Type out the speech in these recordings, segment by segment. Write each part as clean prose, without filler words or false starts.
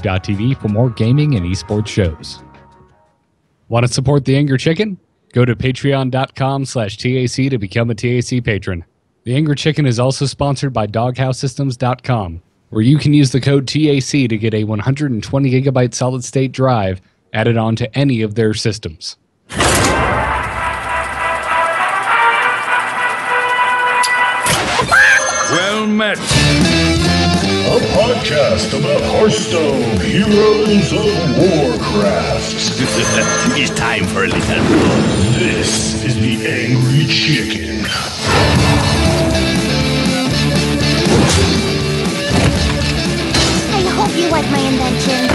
TaC for more gaming and esports shows. Want to support the Angry Chicken? Go to patreon.com/TAC to become a TAC patron. The Angry Chicken is also sponsored by DogHouseSystems.com, where you can use the code TAC to get a 120 gigabyte solid-state drive added on to any of their systems. Well met. A podcast about Hearthstone, Heroes of Warcraft. It's time for a little fun. This is the Angry Chicken. I hope you like my invention.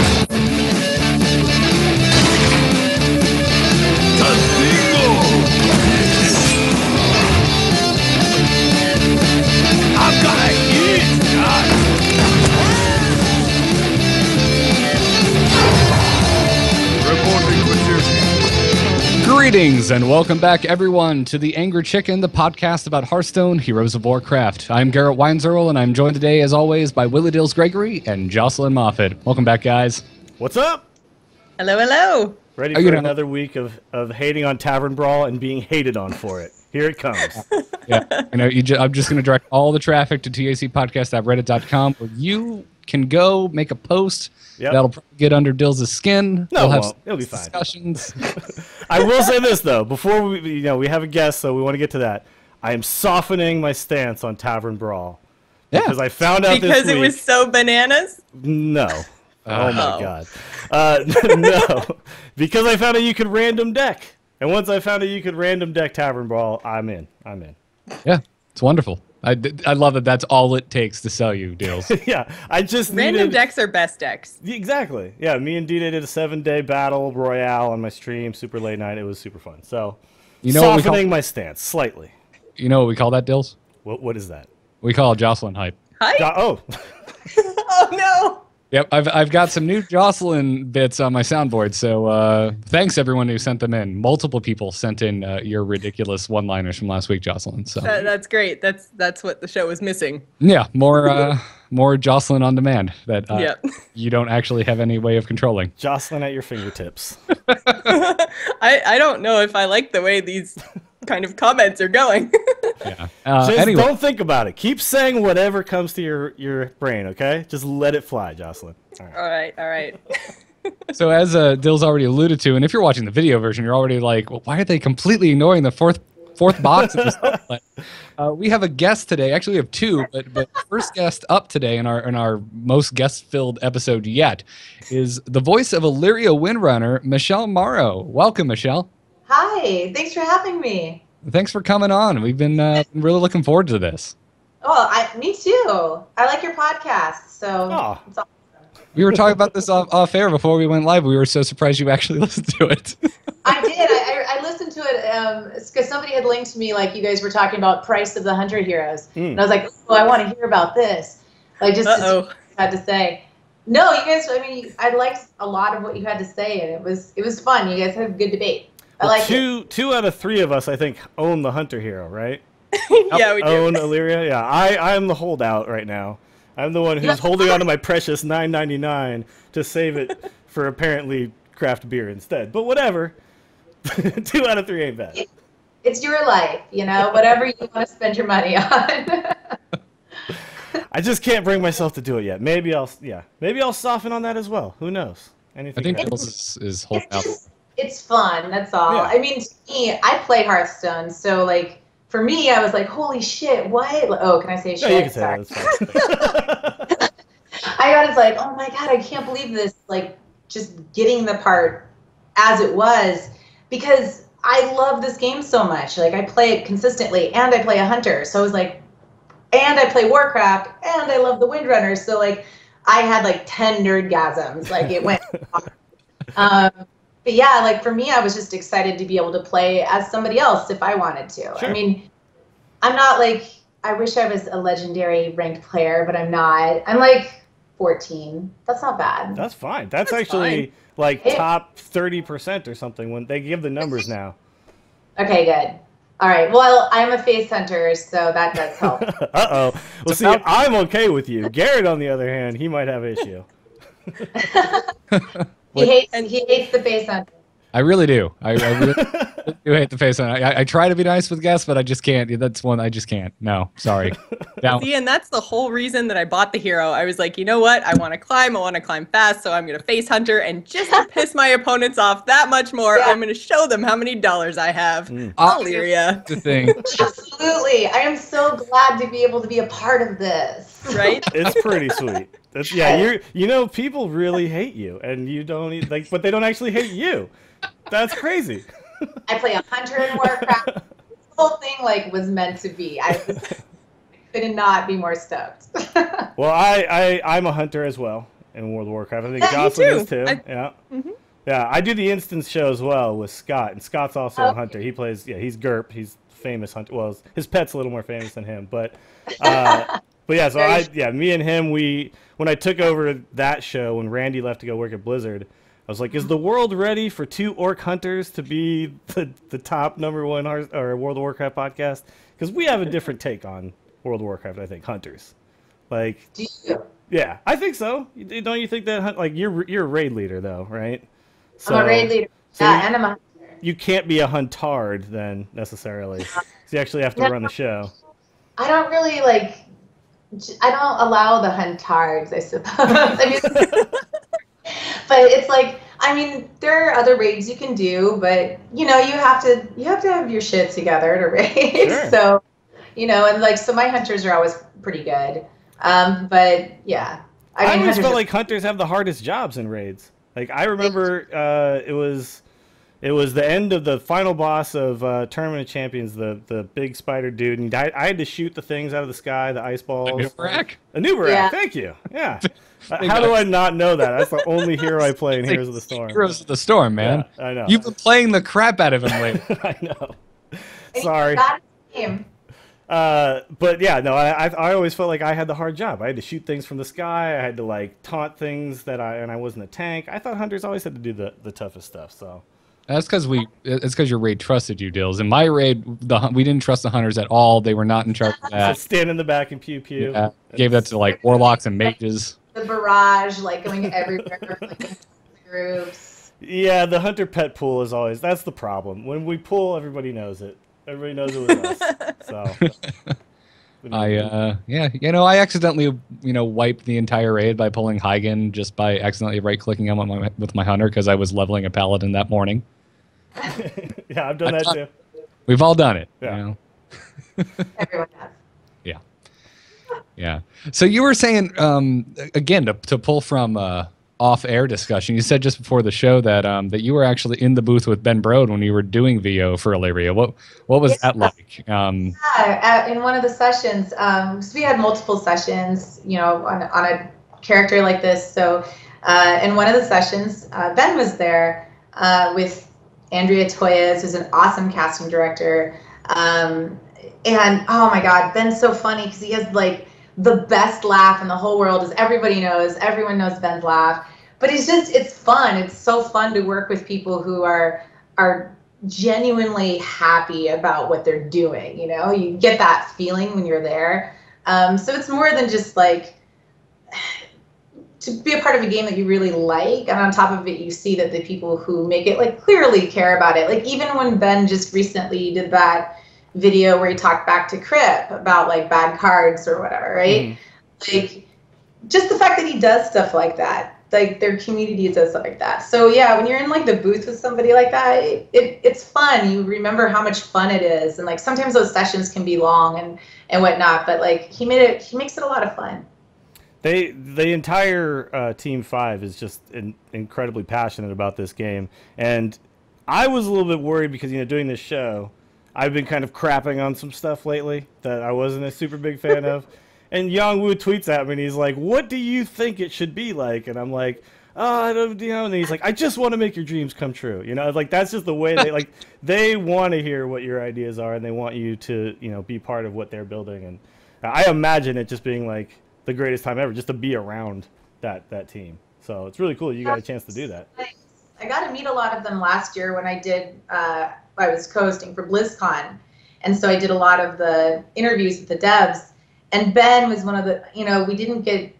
I'm gonna eat Reporting for duty. Greetings and welcome back, everyone, to the Angry Chicken, the podcast about Hearthstone, Heroes of Warcraft. I'm Garrett Weinzerl, and I'm joined today, as always, by Willie Dills Gregory and Jocelyn Moffat. Welcome back, guys. What's up? Hello, hello. Ready for another week of hating on Tavern Brawl and being hated on for it. Here it comes. Yeah, I'm just going to direct all the traffic to tacpodcast.reddit.com, where you can go make a post. Yep. That'll probably get under Dills' skin. No, we'll have it'll be fine. Discussions. I will say this though, before we have a guest, so we want to get to that. I am softening my stance on Tavern Brawl because I found out because this week. it was so bananas. No. Oh my god. No, because I found out you could random deck, and once I found out you could random deck Tavern Brawl, I'm in. Yeah, it's wonderful. I love that. That's all it takes to sell you, Dills. Yeah, I just Random decks are best decks. Exactly. Yeah, me and D-Day did a 7-day battle royale on my stream, super late night. It was super fun. So, softening my stance slightly. You know what we call that, Dills? What is that? We call it Jocelyn hype. Hi. Oh. Oh no. Yep, I've got some new Jocelyn bits on my soundboard, so thanks everyone who sent them in. Multiple people sent in your ridiculous one-liners from last week, Jocelyn. So That's great. That's what the show was missing. yeah, more Jocelyn on demand that Yep. you don't actually have any way of controlling. Jocelyn at your fingertips. I don't know if I like the way these kind of comments are going. Yeah. Just Anyway, don't think about it. Keep saying whatever comes to your brain, okay? Just let it fly, Jocelyn. All right. All right. so as Dill's already alluded to, and if you're watching the video version, you're already like, well, why are they completely ignoring the fourth box of this? We have a guest today. Actually, we have two, but first guest up today in our most guest-filled episode yet is the voice of Illyria Windrunner, Michelle Morrow. Welcome, Michelle. Hi, thanks for having me. Thanks for coming on. We've been really looking forward to this. Oh, me too. I like your podcast, so it's awesome. We were talking about this off air before we went live. We were so surprised you actually listened to it. I did. I listened to it because somebody had linked to me, like you guys were talking about Price of the 100 Heroes. And I was like, oh, I want to hear about this. Like, just to see what you had to say. No, you guys, I liked a lot of what you had to say, and it was fun. You guys had a good debate. I like two out of three of us, I think, own the Hunter Hero, right? Yeah, we do. Own Illyria? Yeah, I'm the holdout right now. I'm the one who's holding on to my precious $9.99 to save it for apparently craft beer instead. But whatever. 2 out of 3 ain't bad. It's your life, whatever you want to spend your money on. I just can't bring myself to do it yet. Maybe I'll soften on that as well. Who knows? Anything. I think Dills is holding out. It's fun, that's all. Yeah. I mean, to me, I play Hearthstone, so, like, for me, I was like, holy shit, what? Oh, can I say shit? No, you can say that, that's fine. I was like, oh my god, I can't believe this, like, just getting the part as it was, because I love this game so much. Like, I play it consistently, and I play a Hunter, so I was like, and I play Warcraft, and I love the Windrunners, so, like, I had, like, 10 nerdgasms. Like, it went But yeah, like for me, I was just excited to be able to play as somebody else if I wanted to. Sure. I mean, I'm not like, I wish I was a legendary ranked player, but I'm not. I'm like 14. That's not bad. That's fine. That's actually fine. Like top 30% or something when they give the numbers now. Okay, good. All right. Well, I'm a face hunter, so that does help. Uh-oh. Well, see, I'm okay with you. Garrett, on the other hand, he might have an issue. He hates the face hunter. I really do. I really do hate the face on. I try to be nice with guests, but I just can't. That's one I just can't. No, sorry. Now, See, and that's the whole reason that I bought the hero. I was like, you know what? I want to climb fast, so I'm going to face hunter, and just to piss my opponents off that much more, I'm going to show them how many dollars I have. Illyria. the thing. Absolutely. I am so glad to be able to be a part of this. Right? It's pretty sweet. People really hate you, and you don't but they don't actually hate you. That's crazy. I play a hunter in Warcraft. This whole thing was meant to be. I could not be more stoked. Well, I'm a hunter as well in World of Warcraft. I think Jocelyn is too. Yeah, I do the instance show as well with Scott, and Scott's also a hunter. He plays. Yeah, he's GURP. He's famous hunter. Well, his pet's a little more famous than him, but yeah. So me and him, when I took over that show when Randy left to go work at Blizzard. I was like, is the world ready for 2 orc hunters to be the top #1 World of Warcraft podcast? Because we have a different take on World of Warcraft, I think, hunters. Do you? Yeah, I think so. Don't you think that, you're a raid leader, though, right? So, I'm a raid leader. And I'm a hunter. You can't be a huntard, then, necessarily. So you actually have to run the show. I don't really, I don't allow the huntards, I suppose. But it's there are other raids you can do, but you have to have your shit together to raid. Sure. So, so my hunters are always pretty good. But yeah, I always felt like hunters have the hardest jobs in raids. I remember it was the end of the final boss of Tournament of Champions, the big spider dude, and I had to shoot the things out of the sky, the ice balls. Anubarak, Yeah. thank you. Yeah. How do I not know that? That's the only hero I play in Heroes of the Storm. Heroes of the Storm, man. Yeah, I know. You've been playing the crap out of him lately. I know. Sorry. Game. But yeah, no, I always felt like I had the hard job. I had to shoot things from the sky. I had to taunt things and I wasn't a tank. I thought hunters always had to do the toughest stuff. So that's because your raid trusted you, Dills. In my raid, we didn't trust the hunters at all. They were not in charge of that. So stand in the back and pew pew. Yeah, gave that to warlocks and mages. The barrage, going everywhere, groups. Yeah, the hunter pet pool is always, that's the problem. When we pull, everybody knows it. Everybody knows it was us. So I accidentally wiped the entire raid by pulling Hygen just by accidentally right-clicking him with my hunter because I was leveling a paladin that morning. Yeah, I've done that too. We've all done it. Yeah. Everyone has. Yeah. Yeah. So you were saying again to pull from off-air discussion. You said just before the show that that you were actually in the booth with Ben Brode when you were doing VO for Illyria. What was that like? In one of the sessions, so we had multiple sessions, on a character like this. So in one of the sessions, Ben was there with Andrea Toyas, who's an awesome casting director. And oh my God, Ben's so funny because he has the best laugh in the whole world, as everyone knows Ben's laugh. But it's fun. It's so fun to work with people who are genuinely happy about what they're doing. You get that feeling when you're there. So it's more than just to be a part of a game that you really like, and on top of it, you see that the people who make it clearly care about it. Even when Ben just recently did that video where he talked back to Crip about bad cards or whatever, right? Just the fact that he does stuff like that, their community does stuff like that. So yeah, when you're in the booth with somebody like that, it's fun. You remember how much fun it is, and sometimes those sessions can be long and whatnot, but he makes it a lot of fun. The entire Team 5 is just incredibly passionate about this game, and I was a little bit worried because doing this show, I've been kind of crapping on some stuff lately that I wasn't a super big fan of. And Yang Wu tweets at me and he's like, "What do you think it should be like?" And I'm like, "Oh, I don't, And he's like, "I just want to make your dreams come true." That's just the way they want to hear what your ideas are, and they want you to, be part of what they're building. And I imagine it just being the greatest time ever just to be around that team. So it's really cool you got a chance to do that. I got to meet a lot of them last year when I was co-hosting for BlizzCon. And so I did a lot of the interviews with the devs. And Ben was one of the, we didn't get,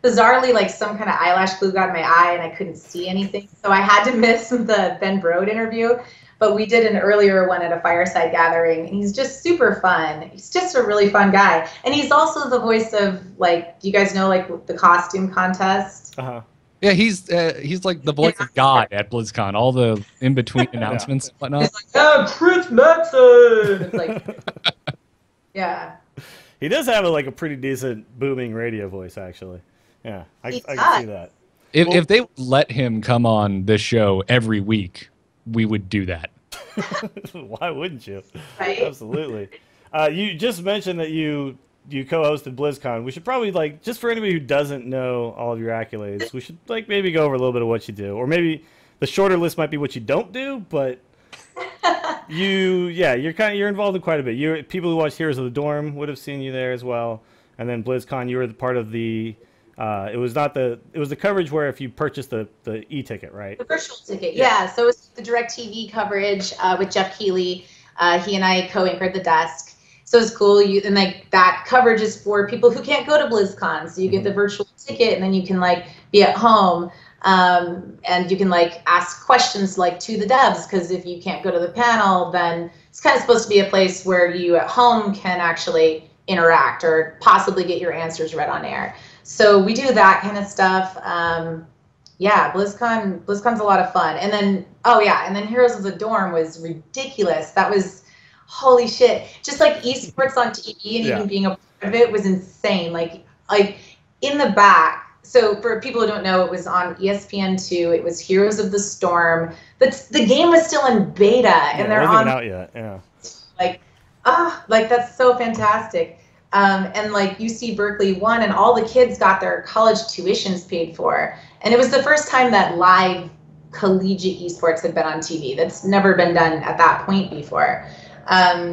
bizarrely, like some kind of eyelash glue got in my eye and I couldn't see anything. So I had to miss the Ben Brode interview. But we did an earlier one at a fireside gathering, and he's just super fun. He's just a really fun guy. And he's also the voice of, like, do you guys know, like, the costume contest? Uh-huh. Yeah, he's like the voice of God at BlizzCon. All the in-between announcements and whatnot. He's like, oh, Chris Matson! It's like, yeah. He does have a pretty decent booming radio voice, actually. Yeah, I can see that. If they let him come on this show every week, we would do that. Why wouldn't you? Right? Absolutely. You just mentioned that you co-hosted BlizzCon. We should probably, just for anybody who doesn't know all of your accolades, we should maybe go over a little bit of what you do, or maybe the shorter list might be what you don't do, but you're involved in quite a bit. People who watch Heroes of the Dorm would have seen you there as well, and then BlizzCon, you were the part of the. It was the coverage where if you purchased the e-ticket, right? The virtual ticket, yeah. So it was the DirecTV coverage with Jeff Keighley. He and I co-anchored the desk. So it's cool. That coverage is for people who can't go to BlizzCon. So you get the virtual ticket, and then you can be at home, and you can ask questions to the devs, because if you can't go to the panel, then it's kind of supposed to be a place where you at home can actually interact or possibly get your answers read on air. So we do that kind of stuff. BlizzCon's a lot of fun. And then Heroes of the Dorm was ridiculous. That was, holy shit. Just esports on TV and even being a part of it was insane. Like in the back. So for people who don't know, it was on ESPN2. It was Heroes of the Storm. The game was still in beta, and they're on. Out yet. Yeah. That's so fantastic. And UC Berkeley won, and all the kids got their college tuitions paid for. And it was the first time that live collegiate esports had been on TV. That's never been done at that point before.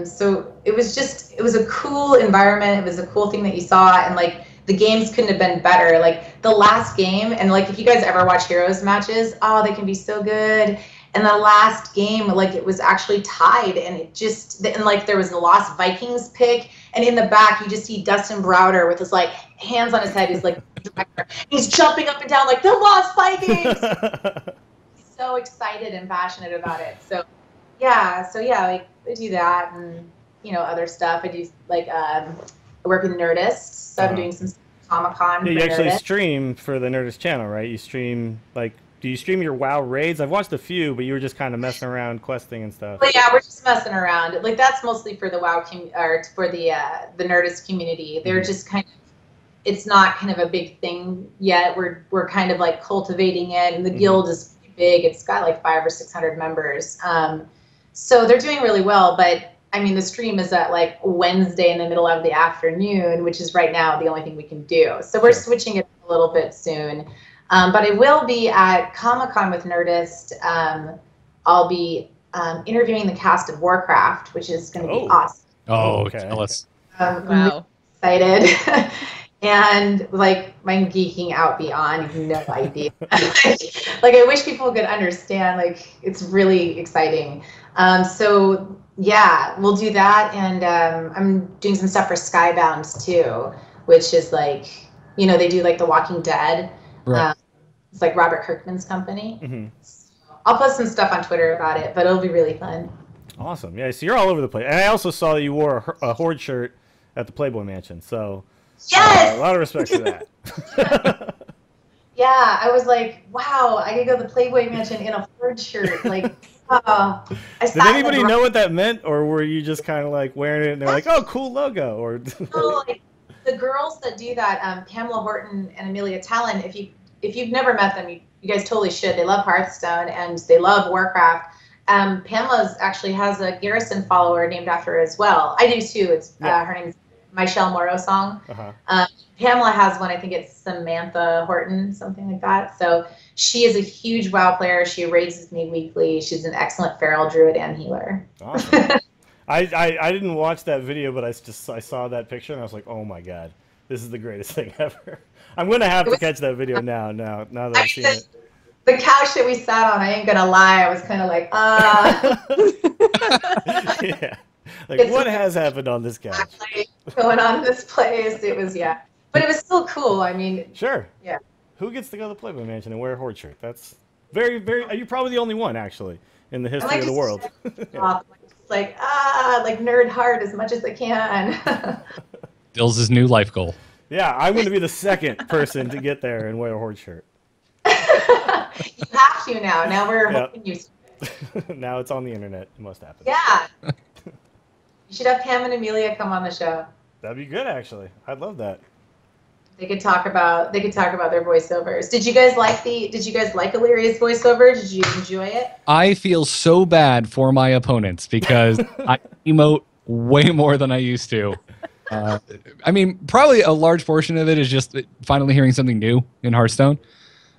So it was a cool environment. It was a cool thing that you saw, and the games couldn't have been better. The last game, and if you guys ever watch Heroes matches, they can be so good. And the last game, it was actually tied, and there was the Lost Vikings pick, and in the back you just see Dustin Browder with his hands on his head. He's director. He's jumping up and down the Lost Vikings. He's so excited and passionate about it. So I do that, and other stuff. I do I work with Nerdist, so I'm doing some Comic-Con. Yeah, you actually stream for the Nerdist channel, right? You stream do you stream your WoW raids? I've watched a few, but you were just kind of messing around, questing and stuff. Well, yeah, we're just messing around. That's mostly for the WoW or for the Nerdist community. They're just kind of, it's not kind of a big thing yet. We're kind of cultivating it, and the guild is pretty big. It's got 500 or 600 members. So they're doing really well. But I mean, the stream is at Wednesday in the middle of the afternoon, which is right now the only thing we can do. So we're switching it a little bit soon. But I will be at Comic-Con with Nerdist. I'll be interviewing the cast of Warcraft, which is going to be awesome. Oh, okay. Tell us. I'm really excited. And I'm geeking out beyond, no idea. I wish people could understand, it's really exciting. So yeah, we'll do that. And I'm doing some stuff for Skybound too, which is they do The Walking Dead. Right. It's Robert Kirkman's company. So I'll post some stuff on Twitter about it, but it'll be really fun. Awesome. Yeah, so you're all over the place. And I also saw that you wore a Horde shirt at the Playboy Mansion. So yes! A lot of respect for that. Yeah, I was wow, I could go to the Playboy Mansion in a Horde shirt. Did anybody know what that meant, or were you just kind of wearing it and they're oh, cool logo? Or no, the girls that do that, Pamela Horton and Amelia Talon, if you've never met them, you guys totally should. They love Hearthstone and they love Warcraft. Pamela's actually has a Garrison follower named after her as well. I do too. It's her name's Michelle Morrow song. Pamela has one. I think it's Samantha Horton, something like that. So she is a huge WoW player. She raids with me weekly. She's an excellent feral druid and healer. Awesome. I didn't watch that video, but I saw that picture and I was like, oh my god, this is the greatest thing ever. I'm gonna have to catch that video now that I've seen it. The couch that we sat on, I ain't gonna lie, I was kind of yeah. What has happened on this couch? Going on in this place, it was But it was still cool. I mean, Sure. yeah. Who gets to go to the Playboy Mansion and wear a horde shirt? That's very, very. You're probably the only one actually in the history of the world. Like nerd hard as much as I can. Dill's new life goal. Yeah, I'm going to be the second person to get there and wear a horde shirt. You have to now. Now we're hoping you. Now it's on the internet. It must happen. Yeah. You should have Pam and Amelia come on the show. That'd be good, actually. I'd love that. They could talk about their voiceovers. Did you guys like Illyria's voiceover? Did you enjoy it? I feel so bad for my opponents because I emote way more than I used to. I mean, probably a large portion of it is just finally hearing something new in Hearthstone.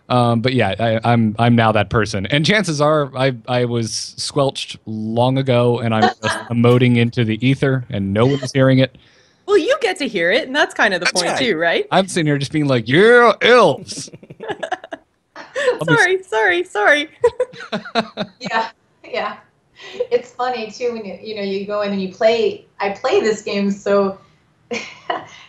But yeah, I'm now that person. And chances are I was squelched long ago and I'm just emoting into the ether and no one's hearing it. Well, you get to hear it, and that's kind of the point too, right? I'm sitting here just being like, yeah, elves. Sorry. Yeah. It's funny too when you go in and you play. I play this game, so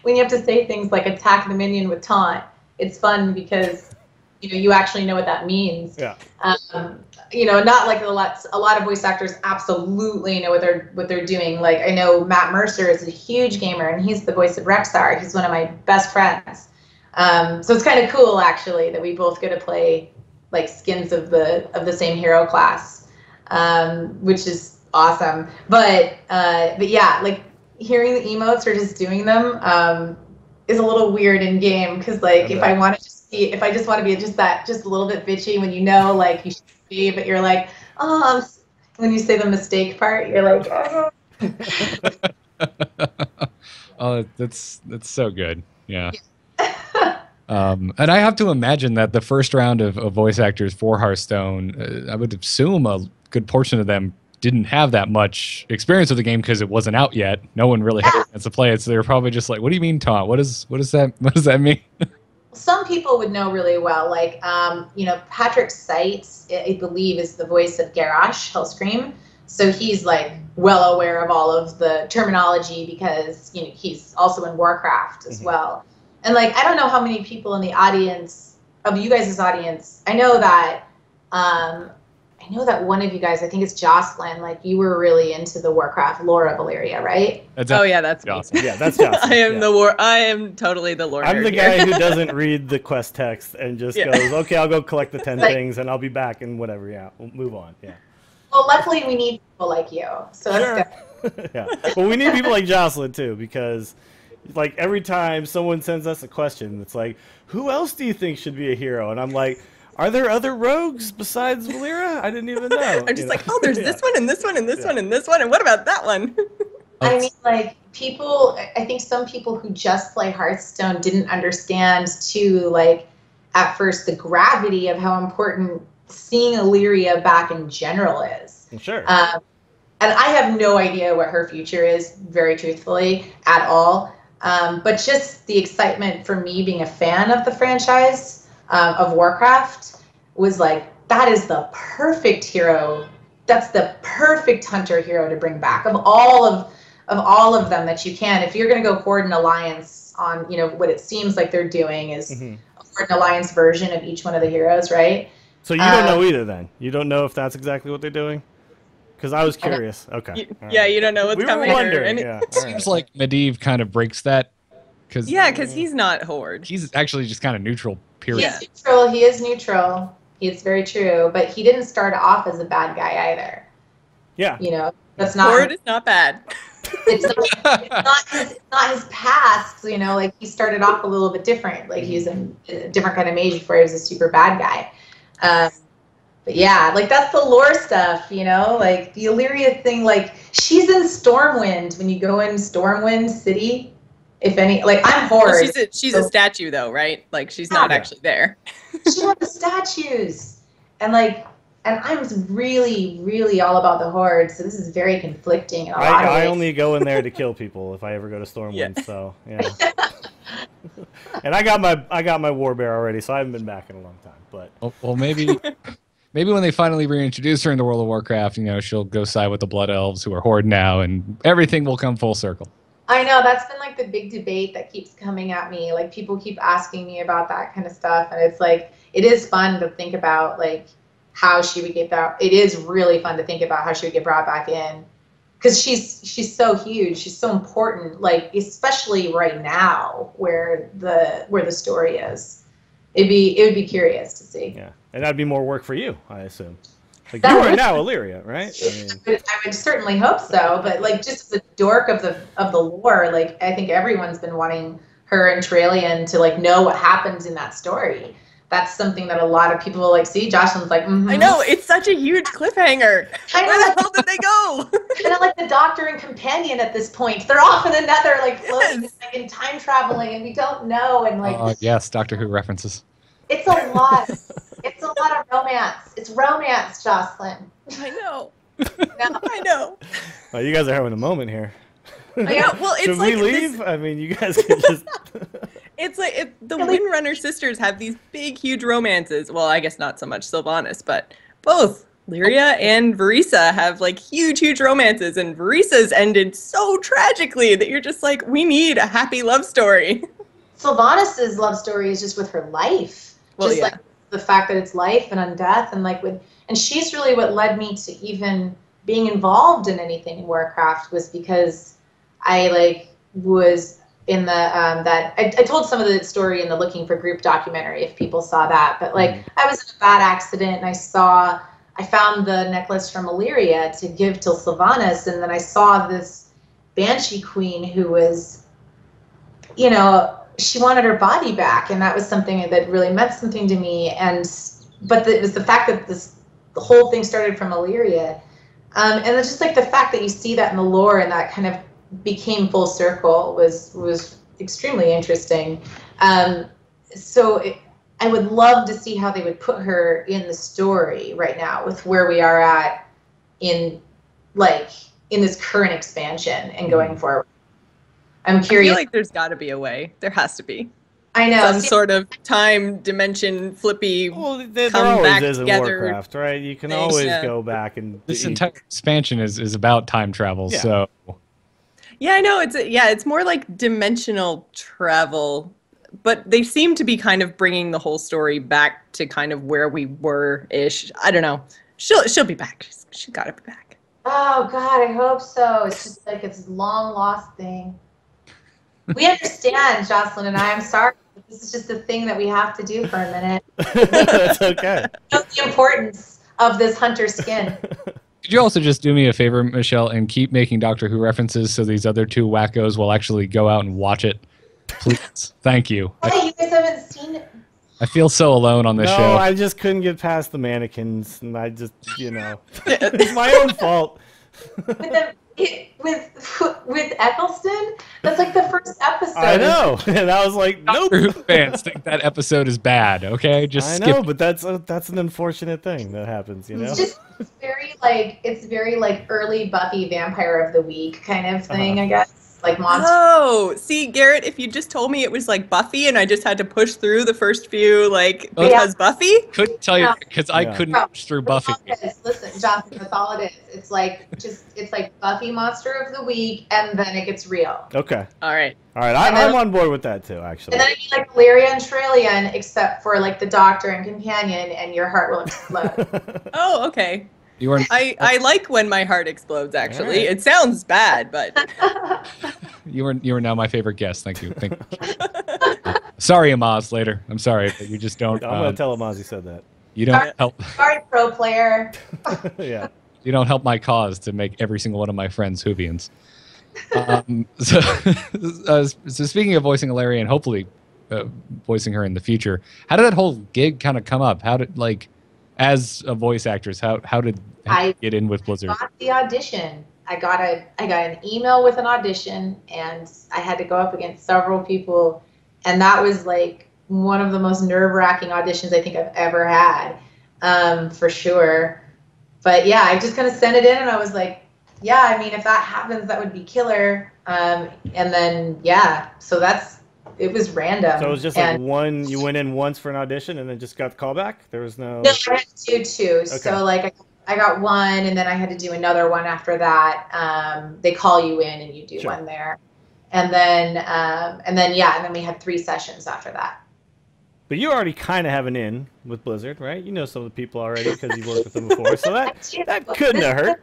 when you have to say things like attack the minion with taunt, it's fun because you actually know what that means. Yeah. Not like a lot of voice actors absolutely know what they're doing. Like I know Matt Mercer is a huge gamer and he's the voice of Rexar. He's one of my best friends. So it's kind of cool actually that we both get to play like skins of the same hero class, which is awesome. But yeah, like hearing the emotes or just doing them is a little weird in game because like if I just want to be just a little bit bitchy when like you should be, but you're like, oh, when you say the mistake part, you're like, oh. Oh, that's so good. Yeah. And I have to imagine that the first round of voice actors for Hearthstone, I would assume a good portion of them didn't have that much experience with the game because it wasn't out yet. No one really had a chance to play it, so they were probably just like, "What do you mean, taunt? What does that mean?" Some people would know really well, like Patrick Seitz, I believe, is the voice of Garrosh Hellscream, so he's like well aware of all of the terminology because he's also in Warcraft as well. And like I don't know how many people in the audience of you guys' audience. I know that one of you guys, I think it's Jocelyn, like you were really into the Warcraft lore of Illyria, right? That's Jocelyn. Yeah, that's Jocelyn. I am totally the lore. I'm the guy who doesn't read the quest text and just goes, okay, I'll go collect the 10 things and I'll be back and whatever. Yeah, we'll move on. Yeah. Well, luckily we need people like you, so that's good. Yeah. Well, we need people like Jocelyn too because like every time someone sends us a question, it's like, who else do you think should be a hero? And I'm like, are there other rogues besides Valeera? I didn't even know. I'm just like, oh, there's this one and this one and this one and this one, and what about that one? I mean, like I think some people who just play Hearthstone didn't understand too, like at first the gravity of how important seeing Illyria back in general is. Sure. And I have no idea what her future is, very truthfully, at all. But just the excitement for me being a fan of the franchise of Warcraft was like, that is the perfect hero. That's the perfect hunter hero to bring back of all of them that you can. If you're going to go Horde and Alliance on, what it seems like they're doing is a Horde and Alliance version of each one of the heroes, right? So you don't know either then? You don't know if that's exactly what they're doing? Because I was curious. Okay. Yeah, you don't know what's coming. We were wondering. It seems like Medivh kind of breaks that. Because he's not Horde. He's actually just kind of neutral, period. He's neutral. He is neutral. It's very true. But he didn't start off as a bad guy either. Yeah. That's not. Horde is not bad. It's not his past. Like he started off a little bit different. Like he's a different kind of mage before he was a super bad guy. But yeah, like that's the lore stuff, like the Illyria thing. Like she's in Stormwind when you go in Stormwind City. If any, like I'm Horde. Well, she's a statue though, right? Like she's not actually there. She has the statues, and I'm really, really all about the Horde. So this is very conflicting in a lot of ways. I only go in there to kill people if I ever go to Stormwind. Yeah. So yeah. And I got my warbear already, so I haven't been back in a long time. But well, maybe when they finally reintroduce her in the World of Warcraft, she'll go side with the Blood Elves who are Horde now, and everything will come full circle. I know that's been like the big debate that keeps coming at me. Like people keep asking me about that kind of stuff, and it's like it is fun to think about like how she would get that. It is really fun to think about how she would get brought back in because she's so huge, she's so important. Like especially right now where the story is, it would be curious to see. Yeah, and that'd be more work for you, I assume. Like That you are would- now Illyria, right? I mean, I would certainly hope so, but like just the dork of the lore, like I think everyone's been wanting her and Trallian to like know what happens in that story. That's something that a lot of people like see. Jocelyn's like, I know, it's such a huge cliffhanger. I know. Where the hell did they go? Kind of like the Doctor and Companion at this point. They're off in another like floating like, in time traveling, and we don't know. And like, yes, Doctor Who references. it's a lot. It's a lot of romance. It's romance, Jocelyn. I know. No. I know. well, you guys are having a moment here. Yeah, well, it's Should like we leave? I mean, you guys can just. It's like the Windrunner sisters have these big, huge romances. Well, I guess not so much Sylvanas, but both Lyria and Varisa have like huge, huge romances, and Varisa's ended so tragically that you're just like, we need a happy love story. Sylvanas' love story is just with her life. Well, just yeah. like the fact that it's life and undeath, and like and she's really what led me to even being involved in anything in Warcraft, was because I like was in the that I told some of the story in the Looking for Group documentary if people saw that, but like I was in a bad accident and I found the necklace from Illyria to give to Sylvanas, and then I saw this Banshee Queen who was, you know, she wanted her body back, and that was something that really meant something to me. But it was the fact that the whole thing started from Illyria, and it's just like the fact that you see that in the lore and that kind of became full circle was extremely interesting. I would love to see how they would put her in the story right now with where we are at in this current expansion and going forward. I'm curious. I feel like there's got to be a way. There has to be. I know. Some sort of time dimension flippy. Well, there come always back is in together Warcraft, right? You can thing, always yeah. go back and This entire expansion is about time travel, Yeah. so Yeah, I know. It's more like dimensional travel, but they seem to be kind of bringing the whole story back to kind of where we were ish. I don't know. She'll be back. She's got to be back. Oh God, I hope so. It's just like it's a long lost thing. We understand, Jocelyn and I. I'm sorry. This is just a thing that we have to do for a minute. That's okay. The importance of this hunter skin. could you also just do me a favor, Michelle, and keep making Doctor Who references so these other two wackos will actually go out and watch it? Please. Thank you. Hey, you guys haven't seen it. I feel so alone on this No, show. I just couldn't get past the mannequins, and I just, it's my own fault. With Eccleston, that's like the first episode. I know, and I was like, nope. Doctor Who fans think that episode is bad, okay? Just I skip know, but that's an unfortunate thing that happens, you know. It's very like early Buffy Vampire of the Week kind of thing, I guess. Like monster. Oh, see, Garrett, if you just told me it was like Buffy and I just had to push through the first few, like, because Buffy? Couldn't tell you No. because I couldn't push through Buffy. Listen, Jonathan, that's all it is. It's like Buffy Monster of the Week, and then it gets real. Okay. All right. All right, And then- I'm on board with that too, actually. And then it'd be like Lyria and Trillian, except for like the Doctor and Companion, and your heart will explode. Oh, okay. You were I like when my heart explodes, actually. All right. It sounds bad, but you were now my favorite guest. Thank you. Sorry, Amaz. Later. I'm sorry, but you just don't. I'm gonna tell Amaz you said that. You don't help. Sorry, pro player. Yeah. You don't help my cause to make every single one of my friends Whovians. So speaking of voicing Illyria and hopefully voicing her in the future, how did that whole gig kind of come up? How did as a voice actress, how did you get in with Blizzard? I got the audition. I got an email with an audition, and I had to go up against several people, and that was like one of the most nerve-wracking auditions I think I've ever had, for sure. But yeah, I just kind of sent it in, and I was like, yeah, I mean, if that happens, that would be killer. And then yeah, so it was random. So it was just like you went in once for an audition and then just got the call back? There was no... No, I had to do two. Okay. So like I got one, and then I had to do another one after that. They call you in and you do Sure. one there. and then we had 3 sessions after that. But you already kind of have an in with Blizzard, right? You know some of the people already because you've worked with them before, so that couldn't have hurt.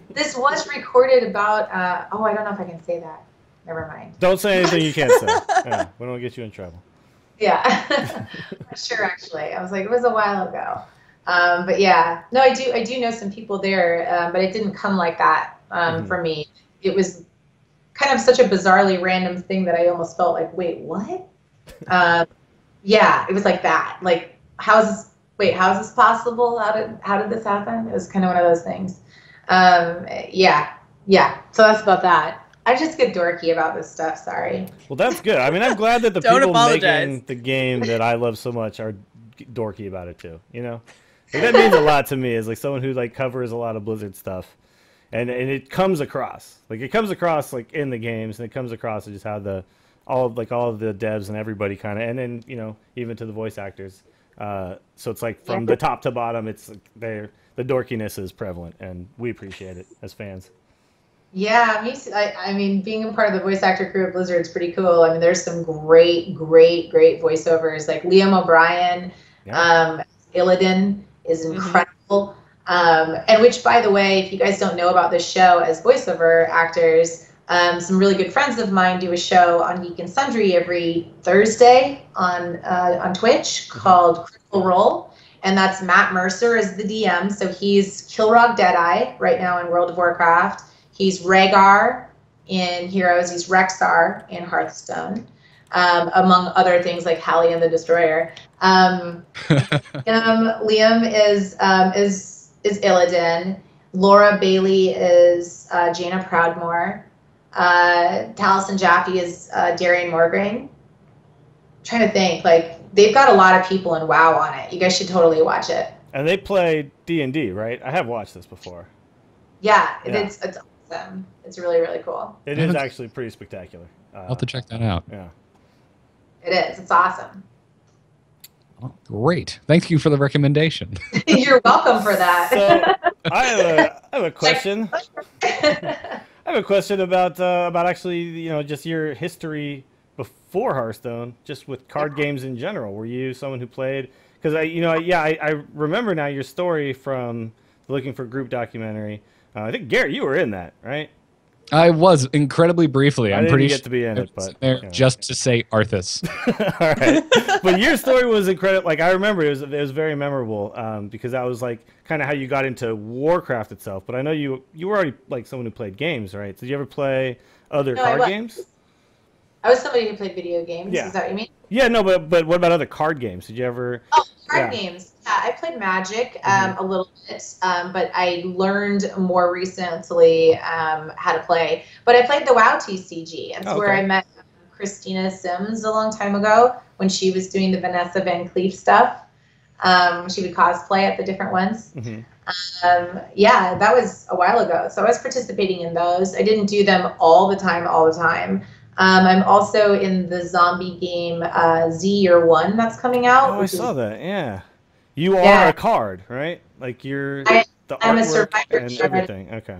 This was recorded about. I don't know if I can say that. Never mind. Don't say anything you can't say. Yeah, we don't get you in trouble. Yeah, sure. Actually, I was like, it was a while ago. But yeah, no, I do know some people there, but it didn't come like that for me. It was kind of such a bizarrely random thing that I almost felt like, wait, what? Yeah, it was like that. Like, how is this possible? How did this happen? It was kind of one of those things. Yeah. So that's about that. I just get dorky about this stuff. Sorry. Well, that's good. I mean, I'm glad that the people making the game that I love so much are dorky about it too. You know, like, that means a lot to me as like someone who like covers a lot of Blizzard stuff, and it comes across like in the games, and it comes across as just how all of the devs and everybody kind of, and then even to the voice actors. So it's like from the top to bottom, it's the dorkiness is prevalent, and we appreciate it as fans. Yeah, I mean, being a part of the voice actor crew at Blizzard is pretty cool. I mean, there's some great voiceovers. Like Liam O'Brien, Illidan is incredible. And which, by the way, if you guys don't know about this show as voiceover actors, some really good friends of mine do a show on Geek and Sundry every Thursday on Twitch called Critical Role. And that's Matt Mercer is the DM. So he's Kilrog Deadeye right now in World of Warcraft. He's Rhaegar in Heroes. He's Rexar in Hearthstone, among other things like Hallie and the Destroyer. Liam is Illidan. Laura Bailey is Jaina Proudmoore. Taliesin Jaffe is Darian Morgraine. I'm trying to think, like, they've got a lot of people in WoW on it. You guys should totally watch it. And they play D&D, right? I have watched this before. Yeah. It's awesome. It's really, really cool. It is actually pretty spectacular. I'll have to check that out. Yeah. It is. It's awesome. Oh, great. Thank you for the recommendation. You're welcome for that. So I have a question. I have a question about actually, just your history before Hearthstone, just with card games in general. Were you someone who played? Because I remember now your story from the Looking for Group documentary. I think Garrett, you were in that, right? I was incredibly briefly. I'm pretty get to be in it, but just to say Arthas. All right, but your story was incredible. Like I remember, it was very memorable because that was like kind of how you got into Warcraft itself. But I know you were already like someone who played games, right? Did you ever play other card games? I was somebody who played video games. Yeah. Is that what you mean? Yeah, no, but what about other card games? Did you ever? Oh, card games. Yeah, I played Magic a little bit, but I learned more recently how to play. But I played the WoW TCG. That's where I met Christina Sims a long time ago when she was doing the Vanessa Van Cleef stuff. She would cosplay at the different ones. Yeah, that was a while ago. So I was participating in those. I didn't do them all the time. I'm also in the zombie game Z Year One that's coming out. Oh, I saw that. Yeah, you are a card, right? Like I'm a survivor and everything. Okay.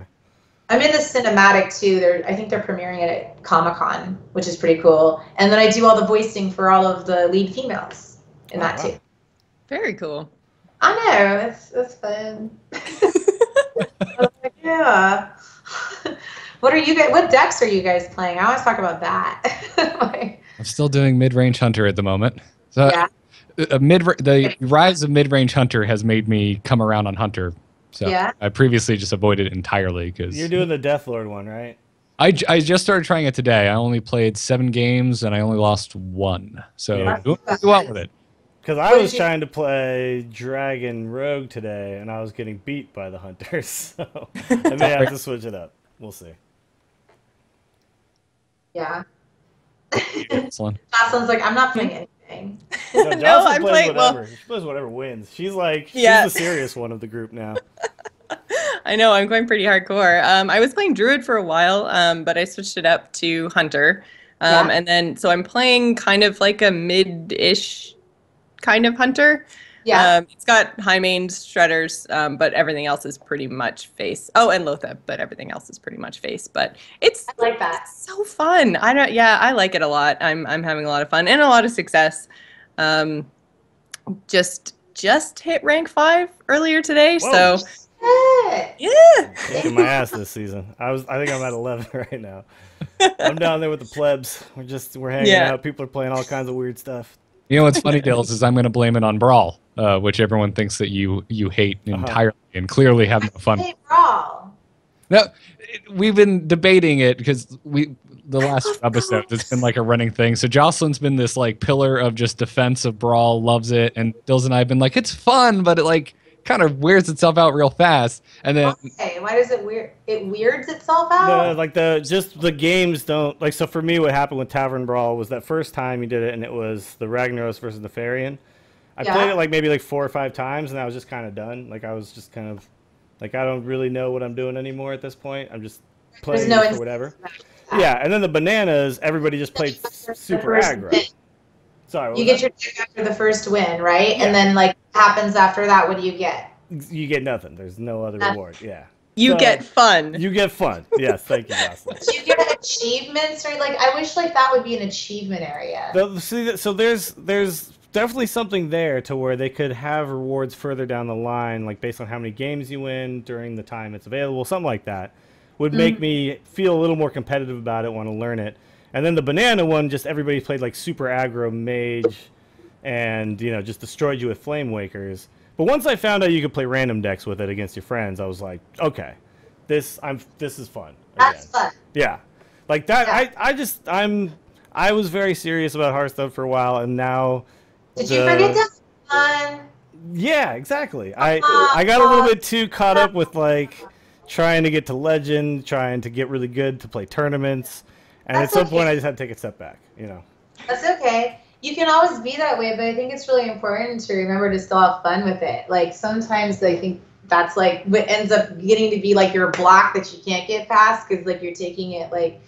I'm in the cinematic too. I think they're premiering it at Comic-Con, which is pretty cool. And then I do all the voicing for all of the lead females in that too. Very cool. I know, it's fun. I was like, yeah. What decks are you guys playing? I always talk about that. I'm still doing mid-range hunter at the moment. So the rise of mid-range hunter has made me come around on hunter. So I previously just avoided it entirely because you're doing the Deathlord one, right? I just started trying it today. I only played 7 games and I only lost 1. So go out with it. Because I was trying to play Dragon Rogue today and I was getting beat by the hunters. So I may have to switch it up. We'll see. Yeah. Excellent. Jocelyn's like, I'm not playing anything. No, I'm playing whatever. She plays whatever wins. She's like, she's the serious one of the group now. I know, I'm going pretty hardcore. I was playing Druid for a while, but I switched it up to Hunter. And then, so I'm playing kind of like a mid-ish kind of Hunter. Yeah. It's got high main shredders, but everything else is pretty much face. Oh, and Lotha, but everything else is pretty much face. But it's I like that. It's so fun. I like it a lot. I'm having a lot of fun and a lot of success. Just hit rank 5 earlier today, Whoa. so Shit. yeah. Kicking my ass this season. I think I'm at 11 right now. I'm down there with the plebs. We're hanging out. People are playing all kinds of weird stuff. You know what's funny, Dills, is I'm going to blame it on Brawl, which everyone thinks that you hate entirely and clearly have no fun. I hate Brawl. No, we've been debating it because the last episode it's been like a running thing. So Jocelyn's been this like pillar of just defense of Brawl, loves it, and Dills and I have been like, it's fun, but it like kind of wears itself out real fast. And then okay, why does it weird? It weirds itself out. The games don't like. So for me, what happened with Tavern Brawl was that first time you did it, and it was the Ragnaros versus Nefarian. I played it like maybe 4 or 5 times, and I was just kind of done. Like I was just kind of like I don't really know what I'm doing anymore at this point. I'm just playing for whatever. Yeah, and then the bananas, everybody just played super aggro. Sorry, you get your check after the first win, right? Yeah. And then like happens after that, what do you get? You get nothing. There's no other reward. Yeah. You get fun. You get fun. Yes, thank you, Jocelyn. Do you get achievements or like I wish like that would be an achievement area. So there's definitely something there to where they could have rewards further down the line, like based on how many games you win during the time it's available, something like that. Would make me feel a little more competitive about it, want to learn it. And then the banana one, just everybody played like super aggro mage and, just destroyed you with flame wakers. But once I found out you could play random decks with it against your friends, I was like, okay, this is fun. That's fun. Yeah. Like that, yeah. I was very serious about Hearthstone for a while, and now... Did you forget that fun? Yeah, exactly. I got a little bit too caught up with, like, trying to get to Legend, trying to get really good to play tournaments. And at some point, I just had to take a step back, That's okay. You can always be that way, but I think it's really important to remember to still have fun with it. Like, sometimes I think that's, like, what ends up getting to be, like, your block that you can't get past because, like, you're taking it, like,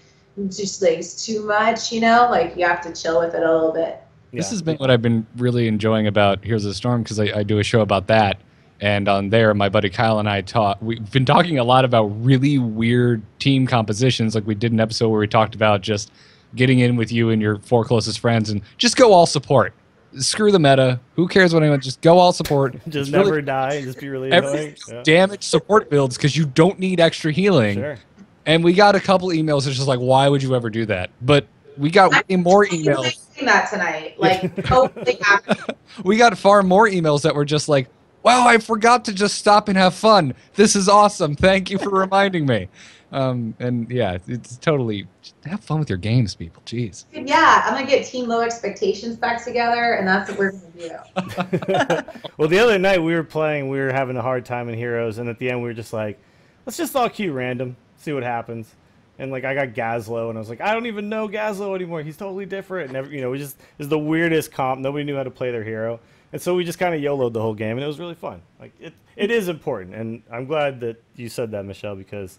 just, like, it's too much, Like, you have to chill with it a little bit. This has been what I've been really enjoying about Heroes of the Storm because I do a show about that. And on there, my buddy Kyle and I we've been talking a lot about really weird team compositions. Like we did an episode where we talked about just getting in with you and your 4 closest friends and just go all support. Screw the meta. Who cares what anyone? Just go all support. Just never die and just be really annoying. Damage support builds because you don't need extra healing. Sure. And we got a couple emails that's just like, why would you ever do that? But we got way more emails. That tonight, like totally happy. We got far more emails that were just like, wow, I forgot to just stop and have fun. This is awesome. Thank you for reminding me. And yeah, it's totally have fun with your games, people. Jeez. Yeah, I'm gonna get Team Low Expectations back together, and that's what we're gonna do. Well, the other night we were having a hard time in Heroes, and at the end we were just like, let's just all queue random, see what happens. And like I got Gazlo, and I was like, I don't even know Gazlo anymore. He's totally different. And we just is the weirdest comp. Nobody knew how to play their hero. And so we just kind of YOLO'd the whole game, and it was really fun. Like it is important, and I'm glad that you said that, Michelle, because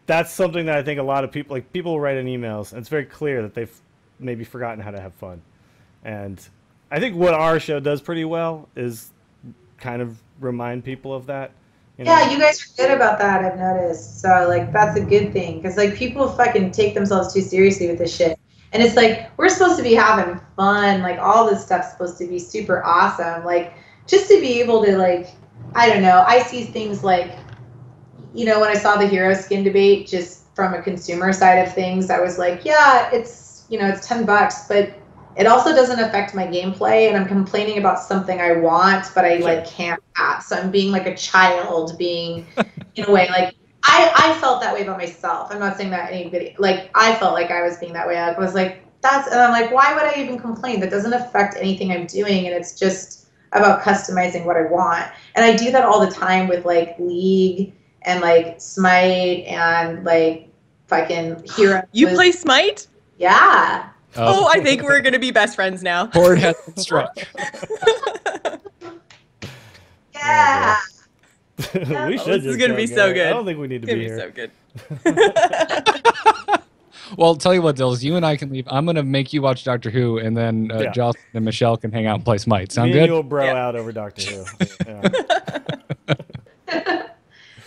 that's something that I think a lot of people write in emails, and it's very clear that they've maybe forgotten how to have fun. And I think what our show does pretty well is kind of remind people of that. Yeah, you guys are good about that, I've noticed. So like that's a good thing, because like people fucking take themselves too seriously with this shit. And it's like, we're supposed to be having fun. Like, all this stuff's supposed to be super awesome. Like, just to be able to, like, I don't know. I see things like, when I saw the hero skin debate, just from a consumer side of things, I was like, yeah, it's, it's $10, but it also doesn't affect my gameplay. And I'm complaining about something I want, but I, like, can't have. So I'm being like a child, being, in a way, like, I felt that way about myself. I'm not saying that anybody, like, I felt like I was being that way. I was like, and I'm like, why would I even complain? That doesn't affect anything I'm doing, and it's just about customizing what I want. And I do that all the time with, like, League and, like, Smite and, like, fucking Hero. You play Smite? Yeah. Oh, I think we're going to be best friends now. Horde has been struck. Yeah. We should. This is going to be so good. I don't think we need to be here. It's going to be so good. Well, tell you what, Dills, you and I can leave. I'm gonna make you watch Doctor Who, and then Jocelyn and Michelle can hang out and play Smite. Sound Me good? and you'll bro out over Doctor Who. Yeah.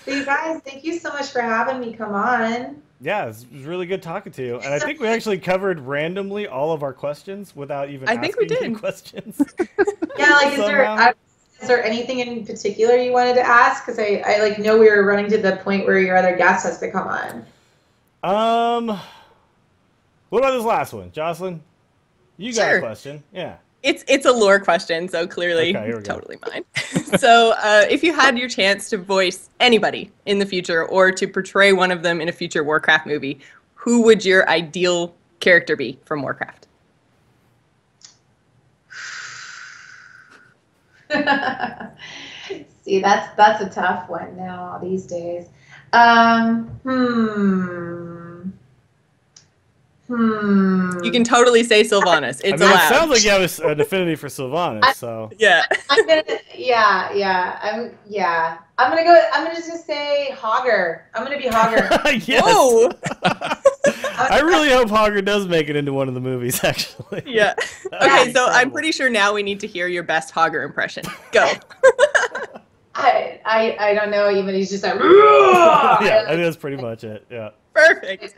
You guys, thank you so much for having me come on. Yeah, it was really good talking to you. And I think we actually covered randomly all of our questions without even asking you questions. Yeah, like is there anything in particular you wanted to ask? Because I like know we were running to the point where your other guest has to come on. What about this last one, Jocelyn? You got a question? Yeah. It's a lore question, so clearly totally mine. So if you had your chance to voice anybody in the future or to portray one of them in a future Warcraft movie, who would your ideal character be from Warcraft? See, that's a tough one now these days. You can totally say Sylvanas. It's allowed. It sounds like you have an affinity for Sylvanas, so yeah. I'm gonna just say Hogger. I'm gonna be Hogger. Yes. Whoa. I really hope Hogger does make it into one of the movies, actually. Yeah. Okay, so I'm pretty sure now we need to hear your best Hogger impression. Go. I don't know even. He's just like. Yeah, I think that's pretty much it. Yeah. Perfect.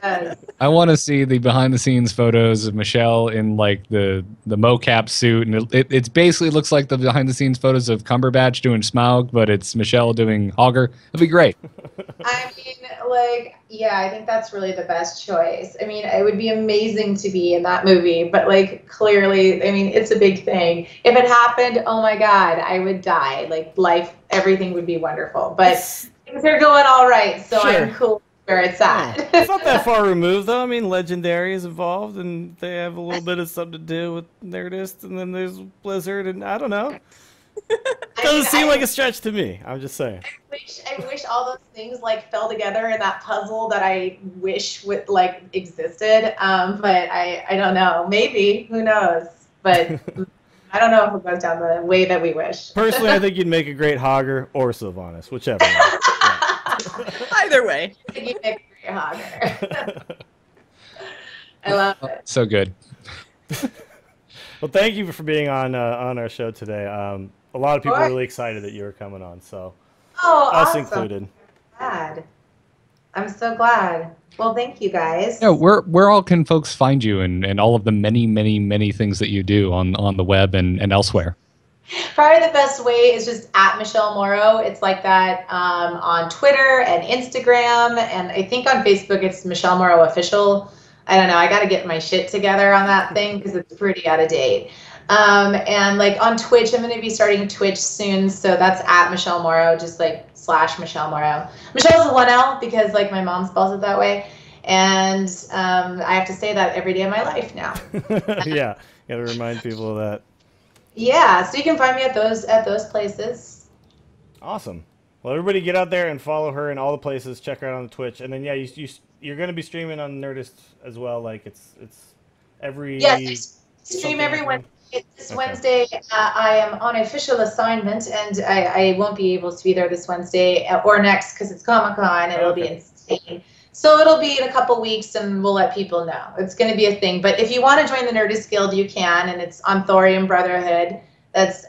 I want to see the behind-the-scenes photos of Michelle in like the mocap suit, and it basically looks like the behind-the-scenes photos of Cumberbatch doing Smaug, but it's Michelle doing Hogger. It'd be great. I mean, like, yeah, I think that's really the best choice. I mean, it would be amazing to be in that movie, but like, clearly, I mean, it's a big thing. If it happened, oh my God, I would die. Like, life, everything would be wonderful. But things are going all right, so I'm cool where it's at. It's not that far removed, though. I mean, Legendary is involved, and they have a little bit of something to do with Nerdist, and then there's Blizzard, and I don't know. Doesn't seem like a stretch to me. I'm just saying. I wish all those things like fell together in that puzzle that I wish would like existed. But I don't know. Maybe, who knows? But I don't know if it goes down the way that we wish. Personally, I think you'd make a great Hogger or Sylvanas, whichever one. Yeah. Either way. I think you'd make a great Hogger. I love it. So good. Well, thank you for being on our show today. A lot of people are really excited that you were coming on, so us awesome. included. I'm so glad. Well, thank you guys. Yeah, where all can folks find you and all of the many things that you do on the web and elsewhere? Probably the best way is just at Michelle Morrow. It's like that on Twitter and Instagram, and I think on Facebook it's Michelle Morrow Official. I don't know. I got to get my shit together on that thing because it's pretty out of date. And like on Twitch, I'm going to be starting Twitch soon. So that's at Michelle Morrow, just like / Michelle Morrow. Michelle's a 1L because like my mom spells it that way. And I have to say that every day of my life now. Yeah. Got to remind people of that. Yeah. So you can find me at those places. Awesome. Well, everybody get out there and follow her in all the places. Check her out on the Twitch. And then, yeah, you're going to be streaming on Nerdist as well. Like it's every... Yes, I stream every Wednesday. This Wednesday, I am on official assignment, and I won't be able to be there this Wednesday or next because it's Comic-Con, and it'll be insane. So it'll be in a couple weeks, and we'll let people know. It's going to be a thing. But if you want to join the Nerdist Guild, you can, and it's on Thorium Brotherhood. That's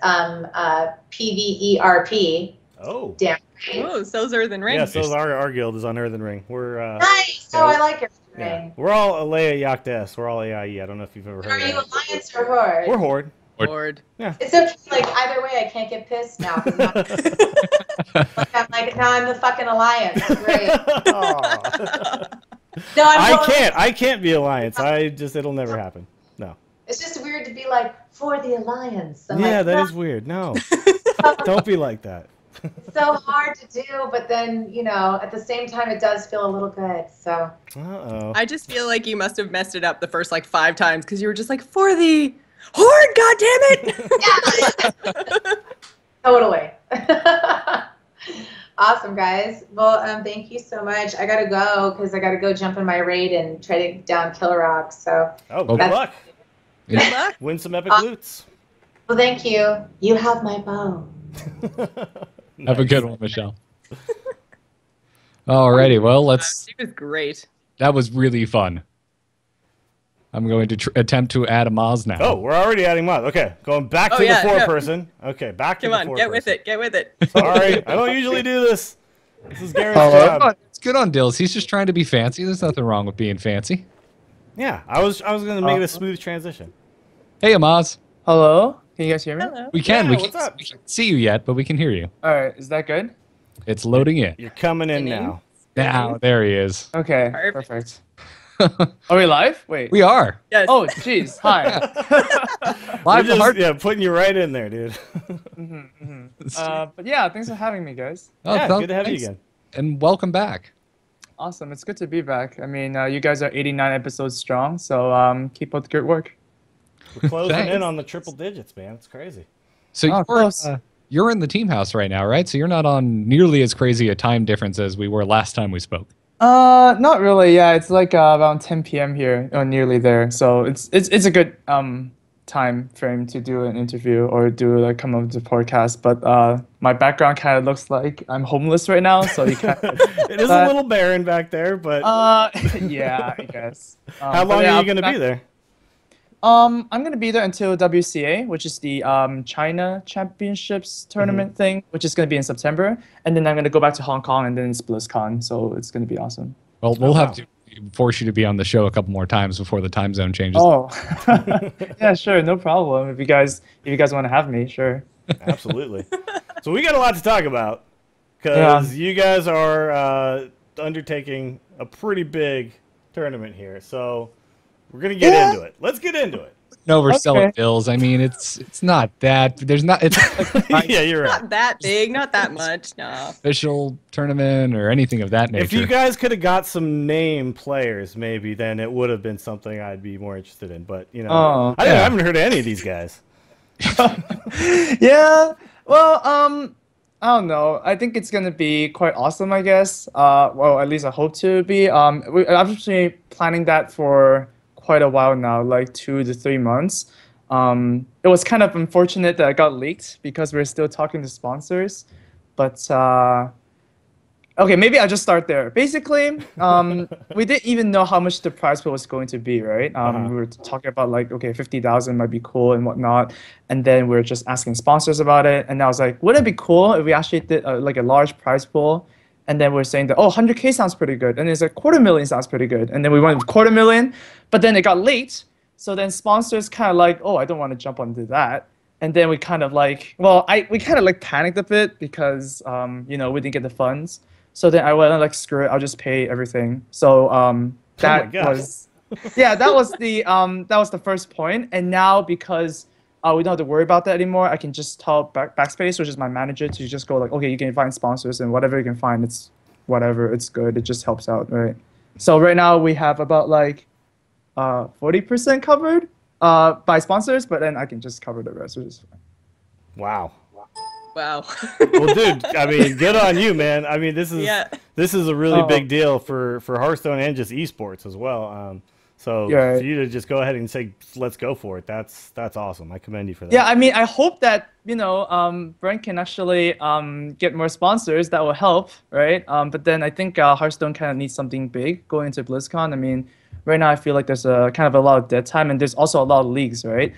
PVERP. Oh. Damn. Oh, so's Earthen Ring. Yeah, so our guild is on Earthen Ring. We're nice. Oh, I like Earthen Ring. Yeah. We're all Alea Yakdes. We're all AIE. I don't know if you've ever heard of Are you that. Alliance or Horde? We're Horde. Horde. Yeah. It's okay. Like either way, I can't get pissed now. Now I'm the fucking Alliance. Great. No, I can't be Alliance. It'll never happen. No. It's just weird to be like for the Alliance. Yeah, that is weird. No. Don't be like that. It's so hard to do, but then, at the same time, it does feel a little good, so. Uh-oh. I just feel like you must have messed it up the first, 5 times, because you were just like, for the Horde, goddammit! Totally. Awesome, guys. Well, thank you so much. I gotta go, because I gotta go jump in my raid and try to get down Killer Rock, so. Oh, good luck. Good luck. Win some epic loots. Well, thank you. You have my bow. Nice. Have a good one, Michelle. Alrighty, well, She was great. That was really fun. I'm going to attempt to add Amaz now. Oh, we're already adding Maz. Okay, going back to the four-person. Okay, back to the four-person. Come on, get with it. Get with it. Sorry, I don't usually do this. This is Garrett's Oh, job. it's good on Dills. He's just trying to be fancy. There's nothing wrong with being fancy. Yeah, I was going to make it a smooth transition. Hey, Amaz. Hello? Can you guys hear me? Hello. We can. Yeah, we what's can't up? we can't see you yet, but we can hear you. All right, is that good? It's loading in. You're coming in now. Now, there he is. Okay, Perfect. perfect. Are we live? Wait. We are. Yes. Oh, jeez. Hi. We're Live to heart. just, putting you right in there, dude. But yeah, thanks for having me, guys. Oh, Yeah, th- good to have you thanks. again. And welcome back. Awesome. It's good to be back. I mean, you guys are 89 episodes strong, so keep up the good work. We're closing Thanks. in on the triple digits, man. It's crazy. So Oh, close. you're in the team house right now, right? So you're not on nearly as crazy a time difference as we were last time we spoke. Not really. Yeah, it's like around 10 p.m. here, or nearly there. So it's a good time frame to do an interview or do like come up with a podcast. But my background kind of looks like I'm homeless right now, so you can't. It is a little barren back there, but Yeah, I guess. how long are you going to be there? I'm gonna be there until WCA, which is the China Championships tournament thing, which is gonna be in September, and then I'm gonna go back to Hong Kong, and then it's BlizzCon, so it's gonna be awesome. Well, we'll wow. have to force you to be on the show a couple more times before the time zone changes. Oh, yeah, sure, no problem. If you guys want to have me, sure. Absolutely. So we got a lot to talk about because you guys are undertaking a pretty big tournament here. So we're gonna get into it. Let's get into it. No, we're selling Okay. bills. I mean, it's not that. There's not. It's not like Yeah, you're right. Not that big, not that much. No. official tournament or anything of that nature. If you guys could have got some name players, maybe then it would have been something I'd be more interested in. But you know, Oh, I haven't heard of any of these guys. Yeah. Well, I don't know. I think it's gonna be quite awesome, I guess. Well, at least I hope to be. We're actually planning that for quite a while now, like 2 to 3 months. It was kind of unfortunate that it got leaked because we're still talking to sponsors. But okay, maybe I'll just start there. Basically, we didn't even know how much the prize pool was going to be, right? We were talking about like, okay, 50,000 might be cool and whatnot, and then we are just asking sponsors about it. And I was like, wouldn't it be cool if we actually did like a large prize pool? And then we're saying that, oh, 100K sounds pretty good, and it's like 250,000 sounds pretty good, and then we went with 250,000, but then it got leaked. So then sponsors kind of like, oh, I don't want to jump onto that. And then we kind of like, well, we kind of like panicked a bit because you know, we didn't get the funds. So then I went like, screw it, I'll just pay everything. So that was, yeah, that was the first point. And now because we don't have to worry about that anymore, I can just tell Backspace, which is my manager, to just go like, okay, you can find sponsors and whatever you can find, it's whatever, it's good. It just helps out, right? So right now we have about like 40% covered by sponsors, but then I can just cover the rest, which is fine. Wow. Wow. Well, dude, I mean, good on you, man. I mean, this is a really big deal for Hearthstone and just esports as well. So for you to just go ahead and say, let's go for it, that's awesome. I commend you for that. Yeah, I mean, I hope that, you know, Brent can actually get more sponsors. That will help, right? But then I think Hearthstone kind of needs something big going into BlizzCon. I mean, right now I feel like there's kind of a lot of dead time, and there's also a lot of leagues, right?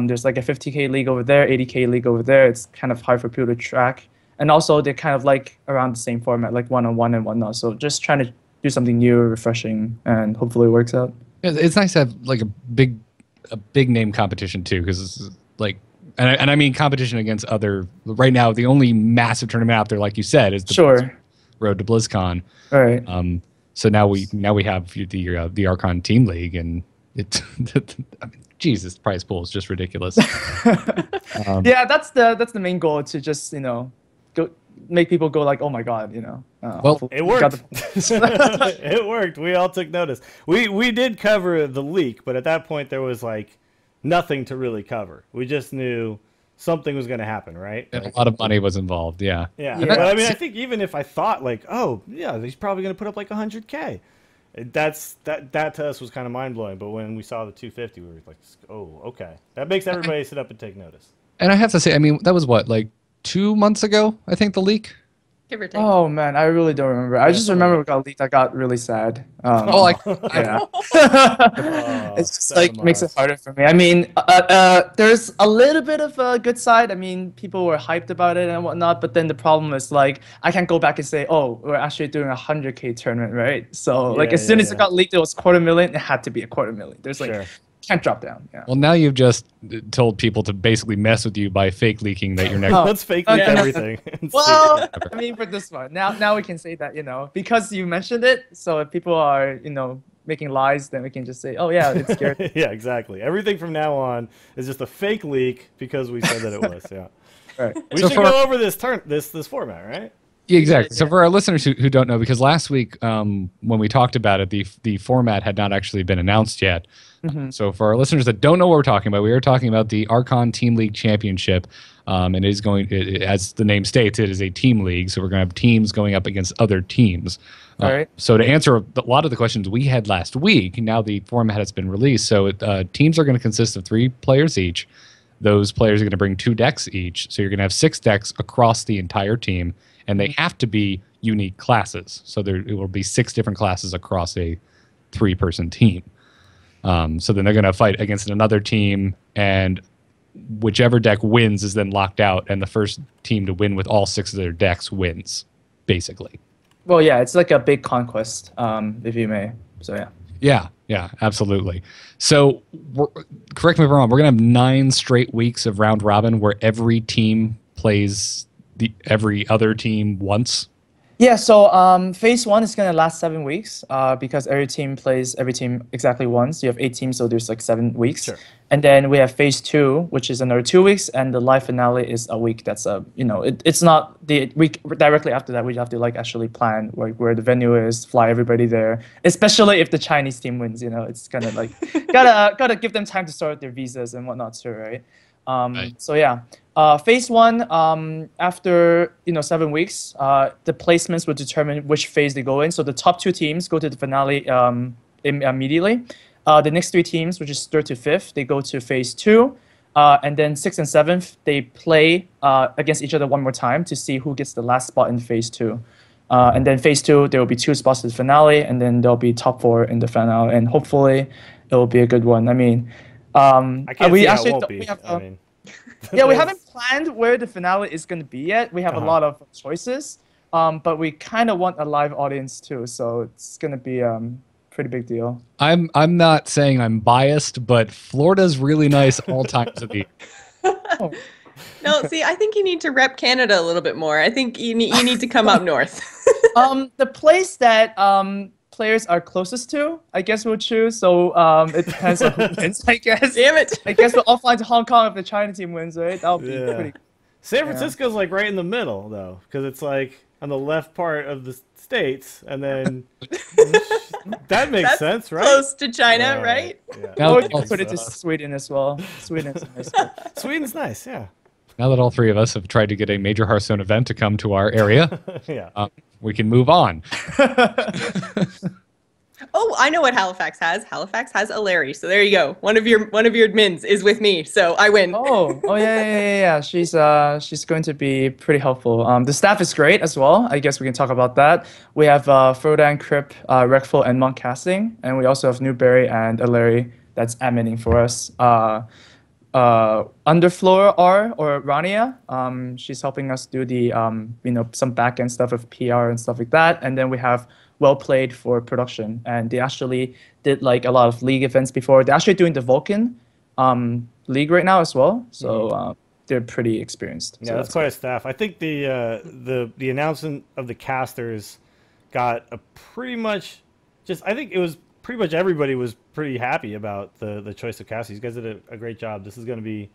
There's like a 50K league over there, 80K league over there. It's kind of hard for people to track. And also they're kind of like around the same format, like one-on-one and whatnot. So just trying to do something new, refreshing, and hopefully it works out. It's nice to have like a big name competition too, because like, and I mean competition against other. Right now, the only massive tournament out there, like you said, is the Road to BlizzCon. All right. So now we have the Archon Team League, and it. I mean, Jesus, the prize pool is just ridiculous. Yeah, that's the main goal, to just, you know, go make people go like, oh my god, you know. Well, it worked. It worked. We all took notice. We did cover the leak, but at that point there was like nothing to really cover. We just knew something was going to happen, right? And a lot of money was involved. Yeah. Yeah. But I mean, I think even if I thought like, oh yeah, he's probably going to put up like 100K. That to us was kind of mind blowing. But when we saw the 250, we were like, oh, okay. That makes everybody sit up and take notice. And I have to say, I mean, that was what, like 2 months ago, I think, the leak. Give or take. Oh man, I really don't remember. I just remember it got leaked. I got really sad. Yeah. It's just sad like makes it Amaz. harder for me. I mean, there's a little bit of a good side. I mean, people were hyped about it and whatnot, but then the problem is like I can't go back and say, oh, we're actually doing a 100K tournament, right? So like as soon as it got leaked, it was 250,000. It had to be a 250,000. There's like can't drop down. Yeah. Well, now you've just told people to basically mess with you by fake leaking that you're next. Let's fake leak everything. Well, I mean, for this one, now we can say that because you mentioned it. So if people are making lies, then we can just say, oh yeah, it's scary. Yeah, exactly. Everything from now on is just a fake leak because we said that it was. Yeah. Right. We should go over this format, right? Yeah, exactly. So for our listeners who don't know, because last week when we talked about it, the format had not actually been announced yet. So for our listeners that don't know what we're talking about, we are talking about the Archon Team League Championship. And it is as the name states, it is a team league. So we're going to have teams going up against other teams. Right. So to answer a lot of the questions we had last week, now the format has been released. So teams are going to consist of 3 players each. Those players are going to bring 2 decks each. So you're going to have 6 decks across the entire team. And they have to be unique classes. So it will be 6 different classes across a 3-person team. So then they're going to fight against another team, and whichever deck wins is then locked out, and the first team to win with all 6 of their decks wins, basically. Well, yeah, it's like a big conquest, if you may. So yeah. Yeah, absolutely. So correct me if I'm wrong, we're going to have 9 straight weeks of round robin where every team plays every other team once. Yeah, so phase 1 is going to last 7 weeks because every team plays every team exactly once. You have 8 teams, so there's like 7 weeks. Sure. And then we have phase 2, which is another 2 weeks, and the live finale is a week. That's it's not the week directly after that. We have to like actually plan where the venue is, fly everybody there. Especially if the Chinese team wins, it's kind of like gotta give them time to sort their visas and whatnot too, right? So yeah. Phase 1, after 7 weeks, the placements will determine which phase they go in. So the top 2 teams go to the finale immediately. The next 3 teams, which is 3rd to 5th, they go to phase 2, and then 6th and 7th they play against each other one more time to see who gets the last spot in phase 2. And then phase 2, there will be 2 spots to the finale, and then there'll be top 4 in the finale, and hopefully it will be a good one. I mean, I can't see how it won't be. Yeah, we haven't planned where the finale is going to be yet. We have a lot of choices, but we kind of want a live audience too, so it's going to be pretty big deal. I'm not saying I'm biased, but Florida's really nice all times of the year. No, see, I think you need to rep Canada a little bit more. I think you need to come up north. The place that players are closest to, I guess we'll choose. So it depends on who wins, I guess. Damn it. I guess we'll all fly to Hong Kong if the China team wins, right? That'll be pretty cool. San Francisco's like right in the middle, though, because it's like on the left part of the states, and then that makes sense, right? Close to China, right? Yeah. Now, Or put it to Sweden as well. Sweden's nice. Sweden's nice, yeah. now that all 3 of us have tried to get a major Hearthstone event to come to our area, Yeah. we can move on. Oh, I know what Halifax has. Halifax has a Larry. So there you go. One of your admins is with me, so I win. Oh yeah. She's going to be pretty helpful. The staff is great as well. I guess we can talk about that. We have Frodan, Crip, Rekful, and Monk casting, and we also have Newberry and a Larry that's adminning for us. Underfloor R or Rania, she's helping us do the some back end stuff of PR and stuff like that, and then we have Well Played for production, and they actually did like a lot of league events before. They're actually doing the Vulcan league right now as well, so they're pretty experienced. Yeah, So that's quite a staff. I think the announcement of the casters got a pretty much I think it was pretty much everybody was pretty happy about the choice of casters. You guys did a great job. This is going to be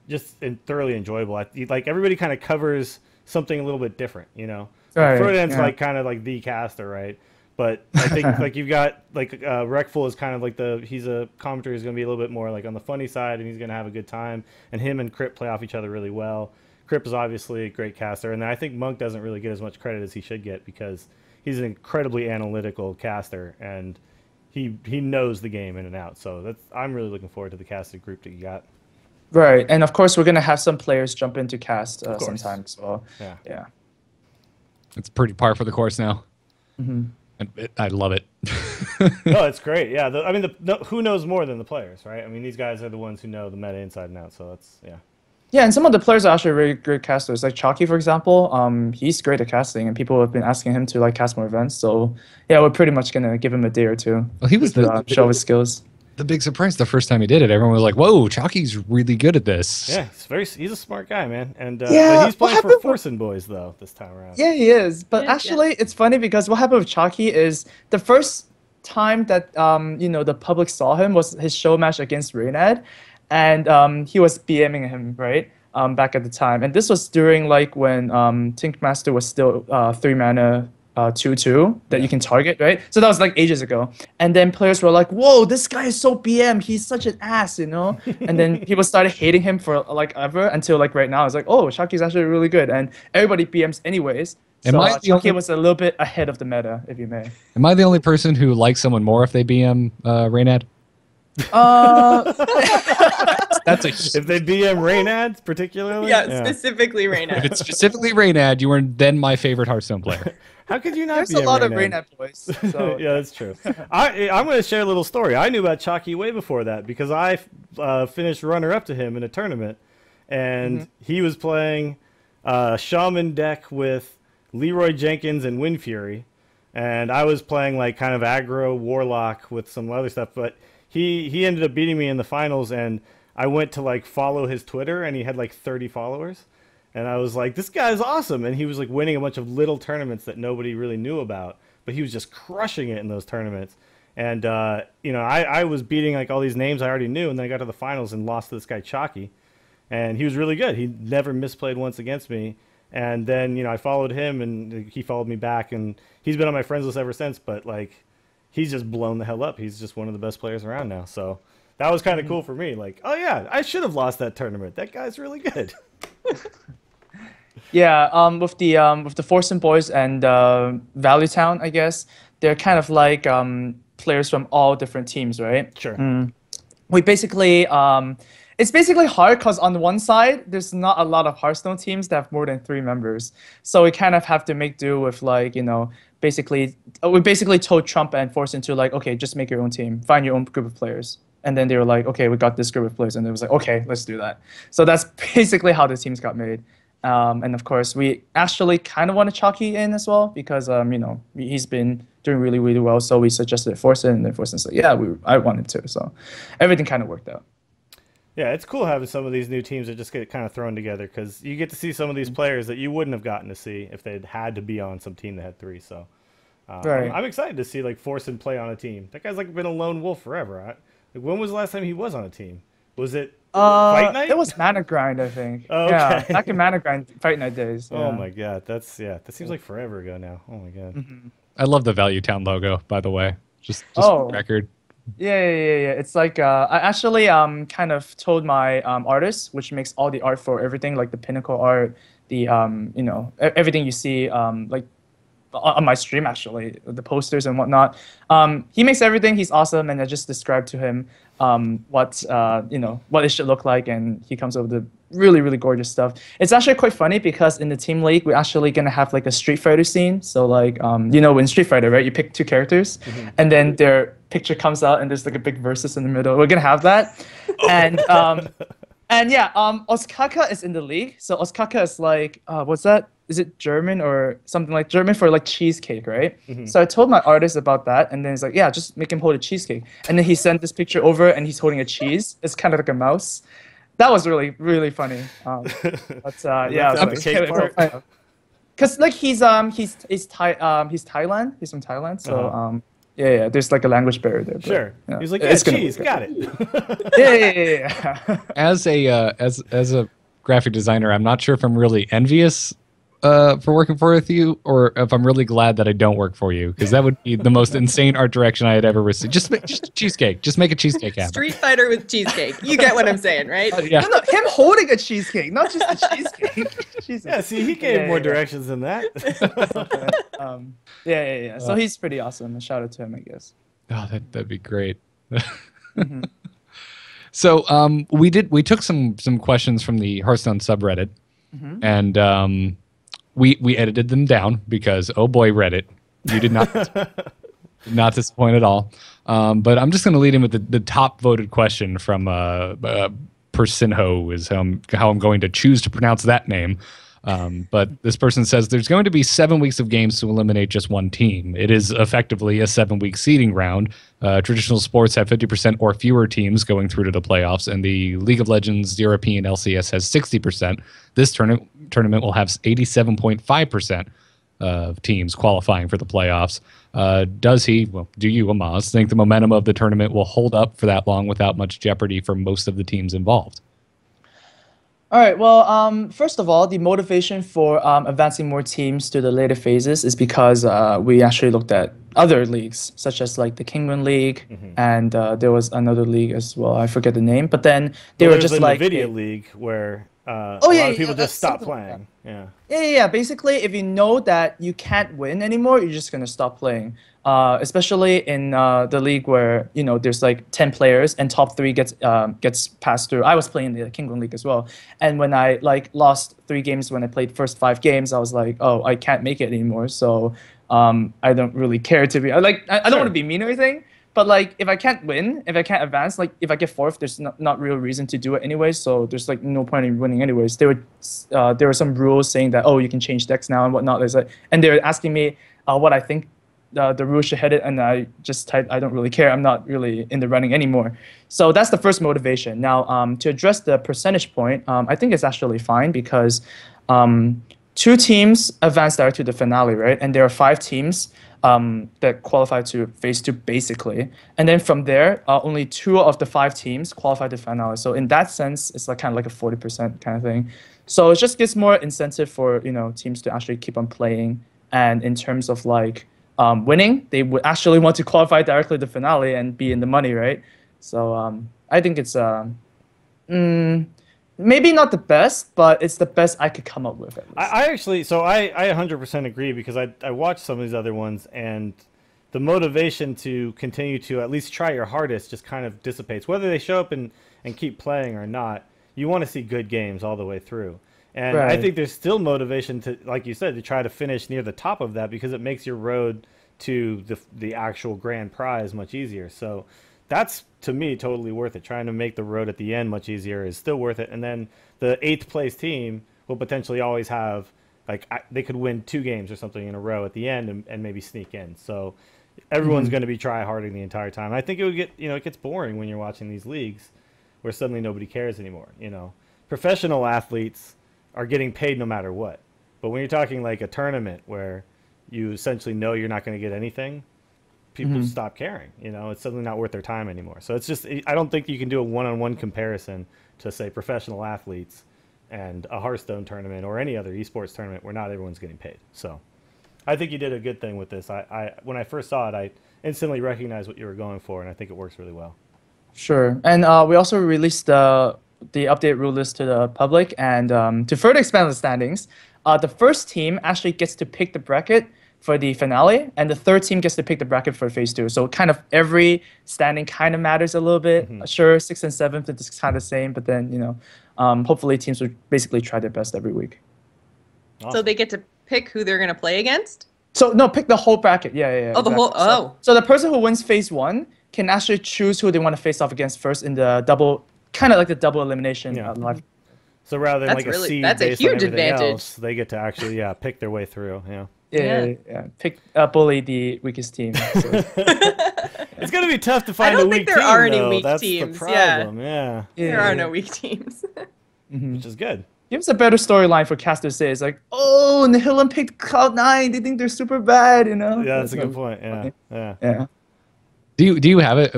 just thoroughly enjoyable. Like everybody kind of covers something a little bit different, Right, Frodan's yeah. like kind of like the caster, right? But I think like you've got like Rekful is kind of like he's a commentator who's going to be a little bit more like on the funny side, and he's going to have a good time. And him and Crip play off each other really well. Crip is obviously a great caster, and then I think Monk doesn't really get as much credit as he should get because he's an incredibly analytical caster, and he knows the game in and out. So I'm really looking forward to the casted group that you got. Right, and of course we're gonna have some players jump into cast sometimes. So Yeah. It's pretty par for the course now. And I love it. No, it's great. Yeah, I mean, who knows more than the players, right? I mean, these guys are the ones who know the meta inside and out. So that's Yeah, and some of the players are actually really great casters. Like Chalky, for example, he's great at casting, and people have been asking him to like cast more events. So yeah, we're pretty much gonna give him a day or two. Well, he was to, show his skills. The big surprise the first time he did it. Everyone was like, "Whoa, Chalky's really good at this." Yeah, he's a smart guy, man. And Yeah, but he's playing for Forsen Boys though this time around. Yeah, he is. But actually, it's funny because what happened with Chalky is the first time that the public saw him was his show match against Reynad, and he was BMing him, right? Back at the time, and this was during like when Tinkmaster was still 3 mana 2/2 that you can target, right? So that was like ages ago. And then players were like, "Whoa, this guy is so BM. He's such an ass," And then people started hating him for like ever until like right now. It's like, oh, Shaki's actually really good, and everybody BMs anyways. So Shaki was a little bit ahead of the meta, if you may. Am I the only person who likes someone more if they BM Reynad? That's if they BM Reynad particularly. Yeah, specifically Reynad. If it's specifically Reynad, you are then my favorite Hearthstone player. How could you not? There's BM a lot Reynad? of Reynad boys. So. Yeah, that's true. I'm going to share a little story. I knew about Chalky way before that because I finished runner-up to him in a tournament, and he was playing Shaman deck with Leroy Jenkins and Wind Fury, and I was playing like kind of aggro Warlock with some other stuff, but he ended up beating me in the finals, and I went to like follow his Twitter, and he had like 30 followers. And I was like, this guy's awesome. And he was like winning a bunch of little tournaments that nobody really knew about, but he was just crushing it in those tournaments. And, I was beating like all these names I already knew. And then I got to the finals and lost to this guy Chalky. And he was really good. He never misplayed once against me. And then, I followed him and he followed me back, and he's been on my friends list ever since. But like, he's just blown the hell up. He's just one of the best players around now. So that was kind of cool for me. Like, oh yeah, I should have lost that tournament. That guy's really good. Yeah, with the Forsen Boys and Value Town, I guess they're kind of like players from all different teams, right? Sure. We basically it's basically hard because on the one side there's not a lot of Hearthstone teams that have more than 3 members, so we kind of have to make do with like basically we basically told Trump and Forsen to like, okay, just make your own team, find your own group of players. And then they were like, okay, we got this group of players. And it was like, okay, let's do that. So that's basically how the teams got made. And of course, we actually kind of wanted Chalky in as well because, he's been doing really, really well. So we suggested Forsen, and then Forsen said, yeah, I wanted to. So everything kind of worked out. Yeah, it's cool having some of these new teams that just get kind of thrown together because you get to see some of these players that you wouldn't have gotten to see if they'd had to be on some team that had 3. So right. I'm excited to see like Forsen play on a team. That guy's like been a lone wolf forever. Right? Like, when was the last time he was on a team? Was it Fight Night? It was Mana Grind, I think. Oh, okay. Yeah, back in Mana Grind Fight Night days. Yeah. Oh my god, that seems like forever ago now. Oh my god. I love the Value Town logo, by the way. Just for the record. Yeah. It's like I actually kind of told my artist, which makes all the art for everything, like the pinnacle art, the everything you see like on my stream, actually, the posters and whatnot. He makes everything. He's awesome, and I just described to him what it should look like, and he comes up with the really, really gorgeous stuff. It's actually quite funny because in the team league, we're actually gonna have like a Street Fighter scene. So like in Street Fighter, right, you pick 2 characters, and then their picture comes out, and there's like a big versus in the middle. We're gonna have that, and Oskaka is in the league. So Oskaka is like what's that? Is it German or something like German for like cheesecake, right? So I told my artist about that, and then he's like, yeah, just make him hold a cheesecake. And then he sent this picture over, and he's holding a cheese. It's kind of like a mouse. That was really, really funny. But yeah, the cake part? Because like he's Thailand. He's from Thailand, so yeah. There's like a language barrier there. But, sure. Yeah, he's like, yeah, cheese, got it. Yeah. As a graphic designer, I'm not sure if I'm really envious for working with you, or if I'm really glad that I don't work for you, because that would be the most insane art direction I had ever received. Just a cheesecake. Just make a cheesecake happen. Street Fighter with cheesecake. You get what I'm saying, right? Yeah. No, him holding a cheesecake, not just a cheesecake. Jesus. Yeah, see, he gave more directions than that. Yeah. So he's pretty awesome. A shout out to him, I guess. Oh, that'd be great. So we took some questions from the Hearthstone subreddit, and we edited them down because, oh boy, Reddit, you did not disappoint at all. But I'm just going to lead in with the top voted question from Persinho is how I'm going to choose to pronounce that name. But this person says there's going to be 7 weeks of games to eliminate just one team. It is effectively a 7-week seeding round. Traditional sports have 50% or fewer teams going through to the playoffs, and the League of Legends European LCS has 60%. This tournament will have 87.5% of teams qualifying for the playoffs. Do you, Amaz, think the momentum of the tournament will hold up for that long without much jeopardy for most of the teams involved? All right. Well, first of all, the motivation for advancing more teams to the later phases is because we actually looked at other leagues, such as like the Kingman League, and there was another league as well. I forget the name, but then they were just like NVIDIA League where a lot of people just stop playing. Yeah. Basically, if you know that you can't win anymore, you're just gonna stop playing. Especially in the league where there's like 10 players and top 3 gets passed through. I was playing the Kingdom League as well, and when I lost 3 games when I played first 5 games, I was like, oh, I can't make it anymore. So I don't really care to be I don't want to be mean or anything, but like if I can't win, if I can't advance, like if I get 4th, there's not real reason to do it anyway. So there's like no point in winning anyways. There were some rules saying that you can change decks now and whatnot. And they were asking me what I think the rules should hit it, and I just typed, I don't really care. I'm not really in the running anymore. So that's the first motivation. Now, to address the percentage point, I think it's actually fine because 2 teams advance direct to the finale, right? And there are 5 teams that qualify to phase 2 basically. And then from there, only 2 of the 5 teams qualify to finale. So in that sense, it's like kind of like a 40% kind of thing. So it just gives more incentive for teams to actually keep on playing. And in terms of like winning, they would actually want to qualify directly to the finale and be in the money, right? So I think it's maybe not the best, but it's the best I could come up with. At least. I actually 100% agree because I watched some of these other ones, and the motivation to continue to at least try your hardest just kind of dissipates. Whether they show up and keep playing or not, you want to see good games all the way through. And I think there's still motivation to, like you said, to try to finish near the top of that because it makes your road to the actual grand prize much easier. So that's, to me, totally worth it. Trying to make the road at the end much easier is still worth it. And then the 8th place team will potentially always have, like, they could win 2 games or something in a row at the end and maybe sneak in. So everyone's going to be try-harding the entire time. I think it would get, it gets boring when you're watching these leagues where suddenly nobody cares anymore. Professional athletes are getting paid no matter what. But when you're talking like a tournament where you essentially know you're not going to get anything, people stop caring. It's suddenly not worth their time anymore. So it's just, I don't think you can do a one-on-one comparison to, say, professional athletes and a Hearthstone tournament or any other esports tournament where not everyone's getting paid. So I think you did a good thing with this. When I first saw it, I instantly recognized what you were going for, and I think it works really well. Sure. And we also released the update rule list to the public, and to further expand the standings, the first team actually gets to pick the bracket for the finale, and the 3rd team gets to pick the bracket for phase 2. So kind of every standing kind of matters a little bit. Sure, 6th and 7th is kind of the same, but then hopefully teams will basically try their best every week. Awesome. So they get to pick who they're gonna play against? So no, pick the whole bracket. Yeah. Oh, exactly. The whole. So the person who wins phase 1 can actually choose who they want to face off against first in the double, kind of like the double elimination live. So rather than a seed that's a huge advantage. Else, they get to actually pick their way through. Yeah. Pick bully the weakest team. So. It's gonna be tough to find a weak team. I don't think there are any though. weak That's teams. The problem. Yeah. There are no weak teams. Which is good. Gives a better storyline for cast to say. It's like, oh, Nihilum picked Cloud9. They think they're super bad, Yeah, that's a good point. Yeah. Do you have it?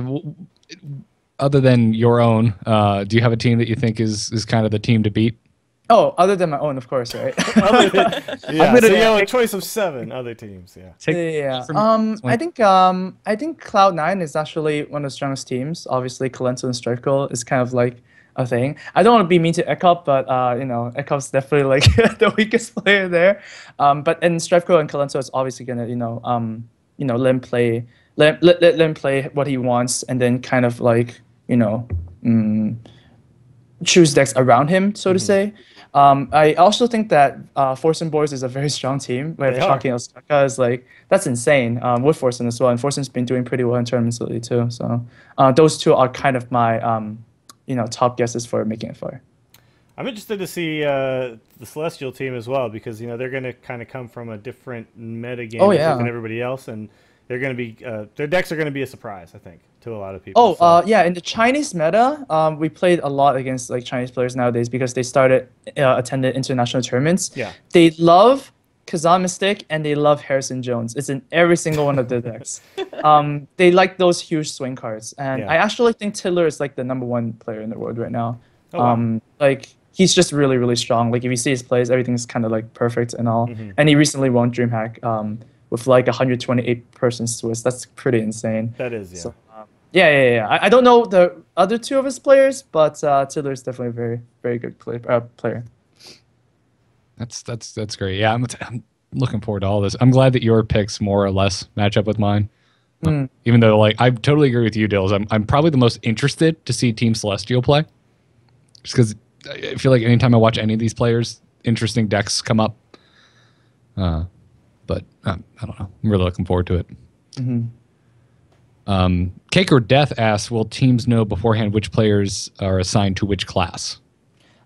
Other than your own, do you have a team that you think is kind of the team to beat? Oh, other than my own, of course, right? So you have a choice of 7 other teams. I think Cloud9 is actually one of the strongest teams. Obviously, Kalento and Strifeco is kind of like a thing. I don't want to be mean to Ekop, but Ekop's definitely like the weakest player there. But in Strifeco and Kalento is obviously gonna let him play. Let him play what he wants, and then kind of like choose decks around him, so to say. I also think that Forsen Boys is a very strong team. We have Chucky and Osaka is like that's insane. With Forsen as well, and Forsen's been doing pretty well in tournaments lately too. So those two are kind of my top guesses for making it far. I'm interested to see the Celestial team as well because they're going to kind of come from a different meta game than everybody else, and they're going to be their decks are going to be a surprise, I think, to a lot of people. Yeah, in the Chinese meta, we played a lot against like Chinese players nowadays because they started attended international tournaments. Yeah, they love Kazan Mystic and they love Harrison Jones. It's in every single one of their decks. They like those huge swing cards, and I actually think Tiddler is like the #1 player in the world right now. Like he's just really, really strong. Like if you see his plays, everything's kind of like perfect and all. And he recently won DreamHack with like 128-person Swiss. That's pretty insane. That is, So, I don't know the other two of his players, but Tiddler is definitely a very, very good player. That's great. Yeah, I'm looking forward to all this. I'm glad that your picks more or less match up with mine. Even though, like, I totally agree with you, Dills. I'm probably the most interested to see Team Celestial play. Just because I feel like anytime I watch any of these players, interesting decks come up. But I don't know. I'm really looking forward to it. Cake or Death asks, will teams know beforehand which players are assigned to which class?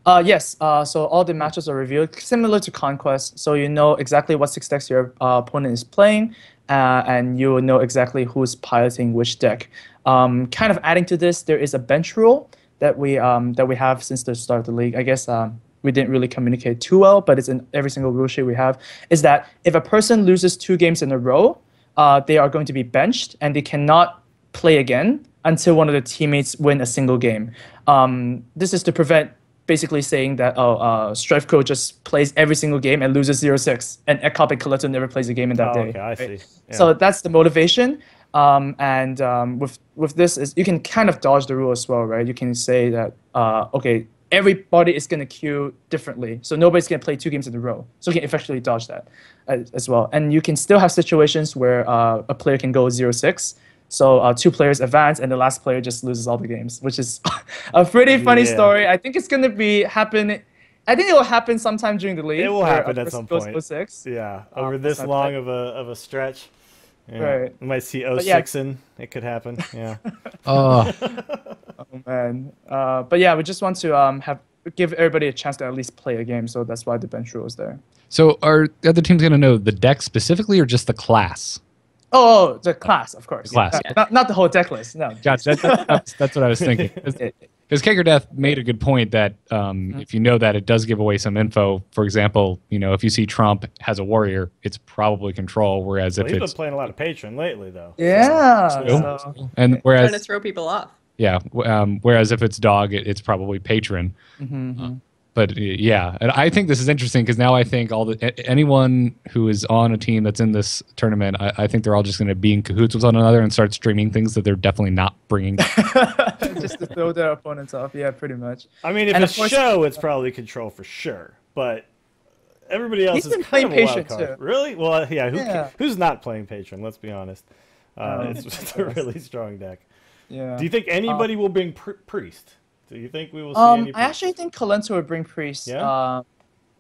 Yes. So all the matches are revealed, similar to Conquest. So you know exactly what 6 decks your opponent is playing, and you will know exactly who's piloting which deck. Kind of adding to this, there is a bench rule that we have since the start of the league. I guess we didn't really communicate too well, but it's in every single rule sheet we have. Is that if a person loses 2 games in a row, they are going to be benched and they cannot play again until one of their teammates win a single game. This is to prevent basically saying that Strifeco just plays every single game and loses 0-6, and Ekop and Collector never plays a game in that day. Okay, I see. Yeah. So that's the motivation. With this is you can kind of dodge the rule as well, right? You can say that okay, everybody is going to queue differently, so nobody's going to play 2 games in a row. So you can effectively dodge that as well. And you can still have situations where a player can go 0-6. So 2 players advance, and the last player just loses all the games, which is a pretty funny story. I think it's going to happen. I think it will happen sometime during the league. It will happen at some point. 0-6. Yeah, over this long of a stretch. Yeah. Right. We might see 0-6 in. It could happen. Yeah. Oh man. But yeah, we just want to give everybody a chance to at least play a game. So that's why the bench rule is there. So are the other teams going to know the deck specifically or just the class? Oh, the class, of course. Class. Not the whole deck list. No. Gotcha. That's what I was thinking. Because Cake or Death made a good point that if you know that, it does give away some info. For example, if you see Trump has a warrior, it's probably control. Whereas if he's been playing a lot of Patron lately, though. Yeah. And whereas trying to throw people off. Yeah. Whereas if it's dog, it's probably patron. But yeah, and I think this is interesting because now I think anyone who is on a team that's in this tournament, I think they're all just going to be in cahoots with one another and start streaming things that they're definitely not bringing. Just to throw their opponents off. Yeah, pretty much. I mean, if it's show, it's probably control for sure. But everybody else is kind of a wild card. Too. Really? Well, yeah. Who's not playing Patron? Let's be honest. It's a really strong deck. Yeah. Do you think anybody will bring Priest? Do you think we will see any Priest? I actually think Kalento would bring Priest a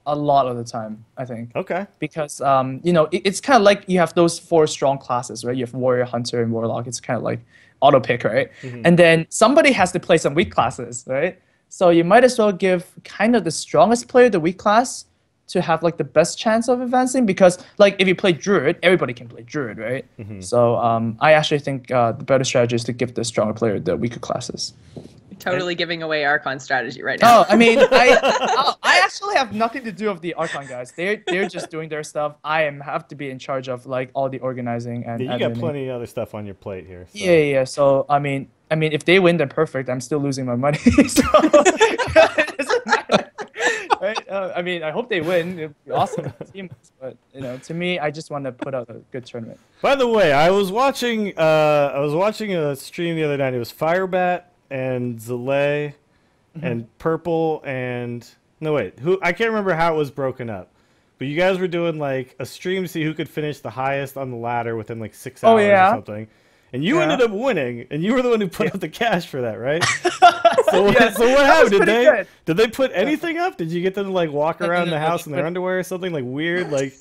lot of the time, I think. Okay. Because, it's kind of like you have those 4 strong classes, right? You have Warrior, Hunter, and Warlock. It's kind of like auto pick, right? And then somebody has to play some weak classes, right? So you might as well give kind of the strongest player the weak class to have like the best chance of advancing, because like if you play Druid, everybody can play Druid, right? So I actually think the better strategy is to give the stronger player the weaker classes. Totally giving away Archon strategy right now. Oh, I mean, I actually have nothing to do with the Archon guys. They're just doing their stuff. I have to be in charge of like all the organizing and. Yeah, you got plenty of other stuff on your plate here. So. Yeah. So I mean, if they win, then perfect. I'm still losing my money, so it doesn't matter, right? I hope they win. It'd be awesome team, but to me, I just want to put out a good tournament. By the way, I was watching a stream the other night. It was Firebat and Zalay and Purple and I can't remember how it was broken up, but you guys were doing like a stream to see who could finish the highest on the ladder within like 6 hours or something. and you ended up winning, and you were the one who put up the cash for that, right? So what happened? Did they put anything up? Did you get them to like walk around the house in their underwear or something like weird? Like,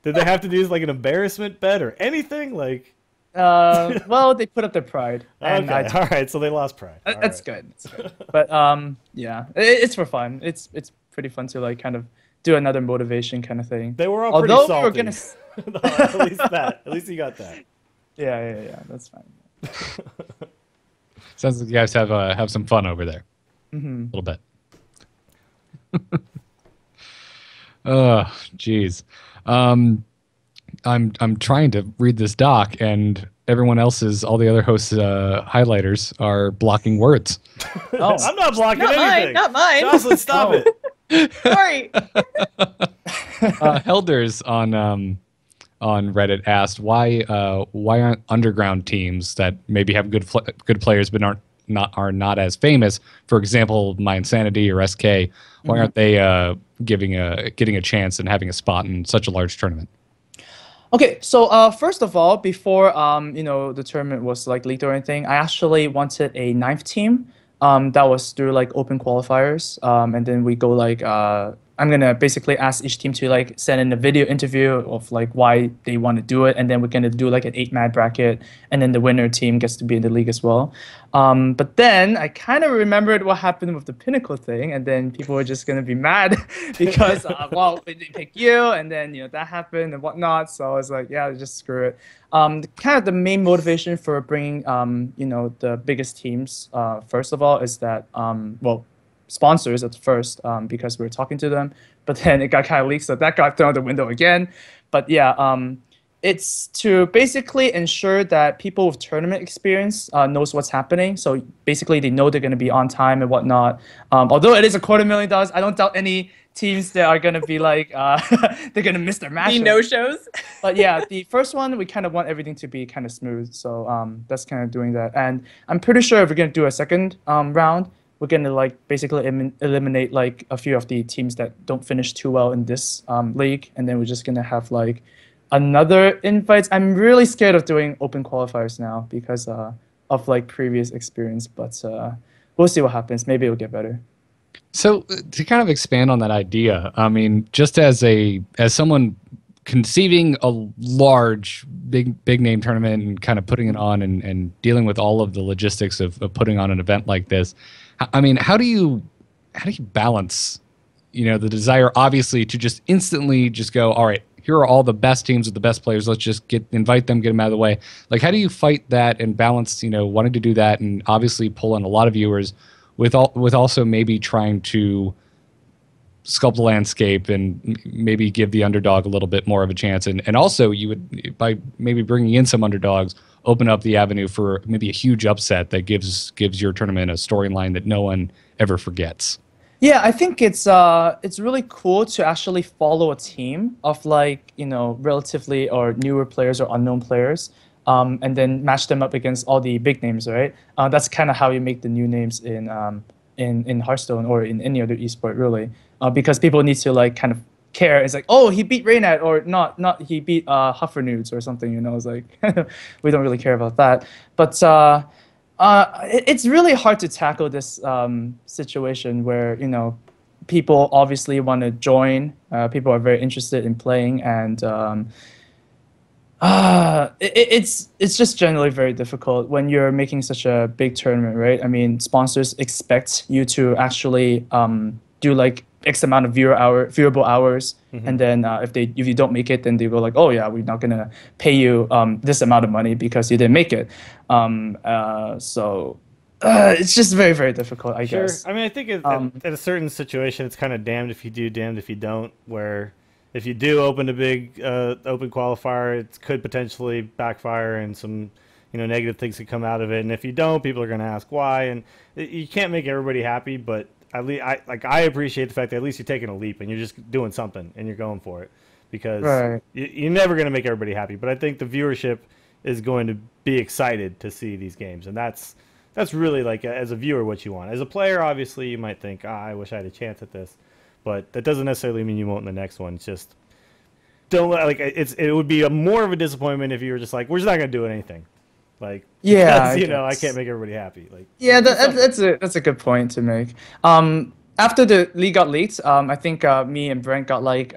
did they have to do like an embarrassment bet or anything? Like, well, they put up their pride. And okay, all right, so they lost pride. That's good. But yeah, it's for fun. It's pretty fun to like kind of do another motivation kind of thing. They were all pretty salty. We were gonna... at least you got that. Yeah, that's fine. Sounds like you guys have some fun over there. Mm-hmm. A little bit. Oh, jeez. I'm trying to read this doc, and everyone else's, all the other hosts' highlighters are blocking words. Oh, I'm not blocking anything. Not mine. Jocelyn, stop it. Sorry. Helders on Reddit asked why aren't underground teams that maybe have good players but are not as famous, for example, My Insanity or SK, why aren't they getting a chance and having a spot in such a large tournament? Okay, so first of all, before the tournament was like leaked or anything, I actually wanted a 9th team. That was through like open qualifiers, and then we go like I'm gonna basically ask each team to like send in a video interview of like why they want to do it, and then we're gonna do like an 8-man bracket, and then the winner team gets to be in the league as well. But then I kind of remembered what happened with the Pinnacle thing, and then people were just gonna be mad because well, they picked you, and then that happened and whatnot. So I was like, yeah, just screw it. Kind of the main motivation for bringing the biggest teams first of all is that well, sponsors at first because we were talking to them, but then it got kind of leaked, so that got thrown out the window again. But yeah, it's to basically ensure that people with tournament experience knows what's happening. So basically they know they're going to be on time and whatnot. Although it is $250,000, I don't doubt any teams that are going to be like they're going to miss their match. No-shows. But yeah, the first one, we kind of want everything to be kind of smooth, so that's kind of doing that. And I'm pretty sure if we're going to do a second round, we're going to like basically eliminate like a few of the teams that don't finish too well in this league, and then we're just going to have like another invites. I'm really scared of doing open qualifiers now because of like previous experience, but we'll see what happens. Maybe it'll get better. So to kind of expand on that idea, I mean, just as someone conceiving a large, big name tournament and kind of putting it on and dealing with all of the logistics of putting on an event like this, I mean, how do you balance, the desire obviously to just instantly just go, all right, here are all the best teams with the best players. Let's just invite them, get them out of the way. Like, how do you fight that and balance, wanting to do that and obviously pull in a lot of viewers with also maybe trying to sculpt the landscape and maybe give the underdog a little bit more of a chance, and also you would, by maybe bringing in some underdogs, open up the avenue for maybe a huge upset that gives your tournament a storyline that no one ever forgets. Yeah, I think it's really cool to actually follow a team of like relatively or newer players or unknown players, and then match them up against all the big names, right? That's kind of how you make the new names in Hearthstone or in any other esport, really, because people need to like kind of care. It's like, oh, he beat Reynad, or not he beat Huffernudes or something. It's like we don't really care about that, but. It's really hard to tackle this situation where people obviously want to join. People are very interested in playing, and it's just generally very difficult when you're making such a big tournament, right? I mean, sponsors expect you to actually do like X amount of viewable hours, and then if you don't make it, then they go like, oh yeah, we're not gonna pay you this amount of money because you didn't make it. So it's just very, very difficult, I guess. I mean, I think at a certain situation, it's kind of damned if you do, damned if you don't. Where if you do open a big open qualifier, it could potentially backfire and some negative things could come out of it. And if you don't, people are going to ask why, and you can't make everybody happy, but at least I appreciate the fact that at least you're taking a leap and you're just doing something and you're going for it, because you're never going to make everybody happy. But I think the viewership is going to be excited to see these games, and that's really like as a viewer what you want. As a player, obviously you might think, I wish I had a chance at this, but that doesn't necessarily mean you won't in the next one. It's just don't it would be more of a disappointment if you were just like, we're just not going to do anything. Like, Yeah, because, I I guess. can't make everybody happy. Like, Yeah, that's a good point to make. After the league got leaked, I think me and Brent got like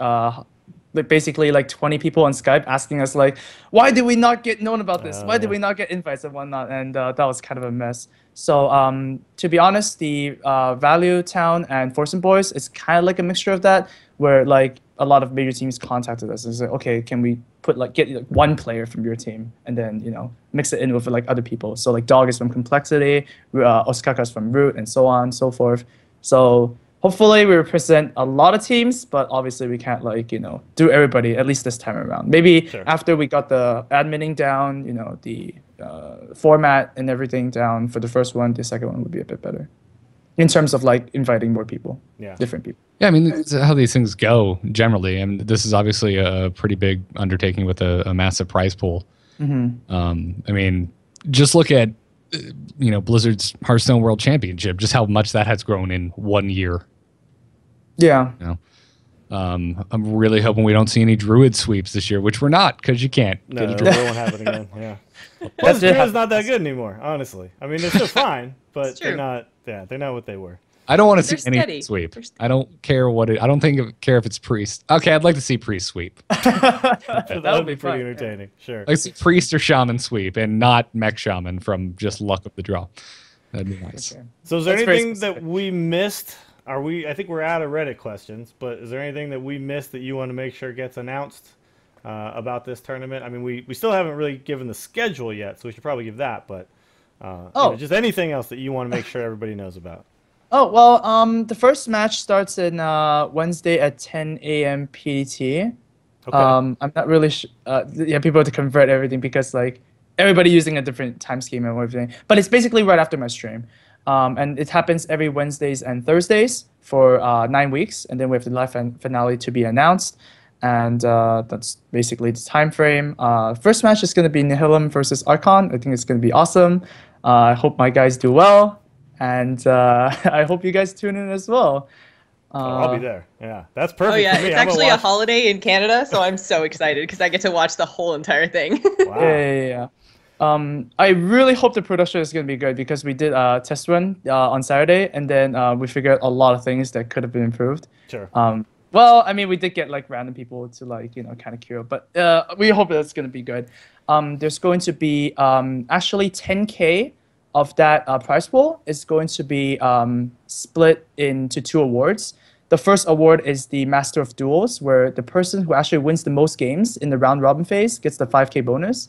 basically like 20 people on Skype asking us like, why did we not get known about this? Why did we not get invites and whatnot? And that was kind of a mess. So to be honest, the Value Town and Forsen Boys is kind of like a mixture of that, where like a lot of major teams contacted us and said, okay, can we get like one player from your team and then mix it in with like other people. So like Dog is from Complexity, Osaka's from Root, and so on and so forth. So hopefully we represent a lot of teams, but obviously we can't like do everybody at least this time around. Maybe after we got the adminning down, the format and everything down for the first one, the second one would be a bit better in terms of like inviting more people, different people. Yeah, I mean, that's how these things go generally. I mean, this is obviously a pretty big undertaking with a massive prize pool. I mean, just look at Blizzard's Hearthstone World Championship, just how much that has grown in 1 year. Yeah. Mm-hmm. I'm really hoping we don't see any Druid sweeps this year, which we're not, because you can't. No, it won't happen again. Yeah. Plus, Druid's not that good anymore, honestly. I mean, they're still fine, but they're not. Yeah, they're not what they were. I don't want to see any sweep. I don't care what it. I don't care if it's priest. Okay, I'd like to see priest sweep. That would be pretty entertaining. Sure. Like see priest or shaman sweep, and not mech shaman from just luck of the draw. That'd be nice. Okay. So, is there anything that we missed? I think we're out of Reddit questions, but is there anything that we missed that you want to make sure gets announced about this tournament? I mean, we still haven't really given the schedule yet, so we should probably give that. But just anything else that you want to make sure everybody knows about. Oh, well, the first match starts in Wednesday at 10 a.m. PDT. Okay. I'm not really people have to convert everything because like everybody using a different time scheme and everything. But it's basically right after my stream. And it happens every Wednesdays and Thursdays for 9 weeks. And then we have the live finale to be announced. And that's basically the time frame. First match is going to be Nihilum versus Archon. I think it's going to be awesome. I hope my guys do well. And I hope you guys tune in as well. I'll be there. Yeah, that's perfect. Oh yeah, for me. It's actually a holiday in Canada, so I'm so excited because I get to watch the whole entire thing. Wow. Yeah. I really hope the production is going to be good because we did a test run on Saturday, and then we figured a lot of things that could have been improved. Sure. Well, I mean, we did get like random people to like kind of cure, but we hope that's going to be good. There's going to be actually 10K of that prize pool is going to be split into 2 awards. The first award is the Master of Duels, where the person who actually wins the most games in the round robin phase gets the 5K bonus.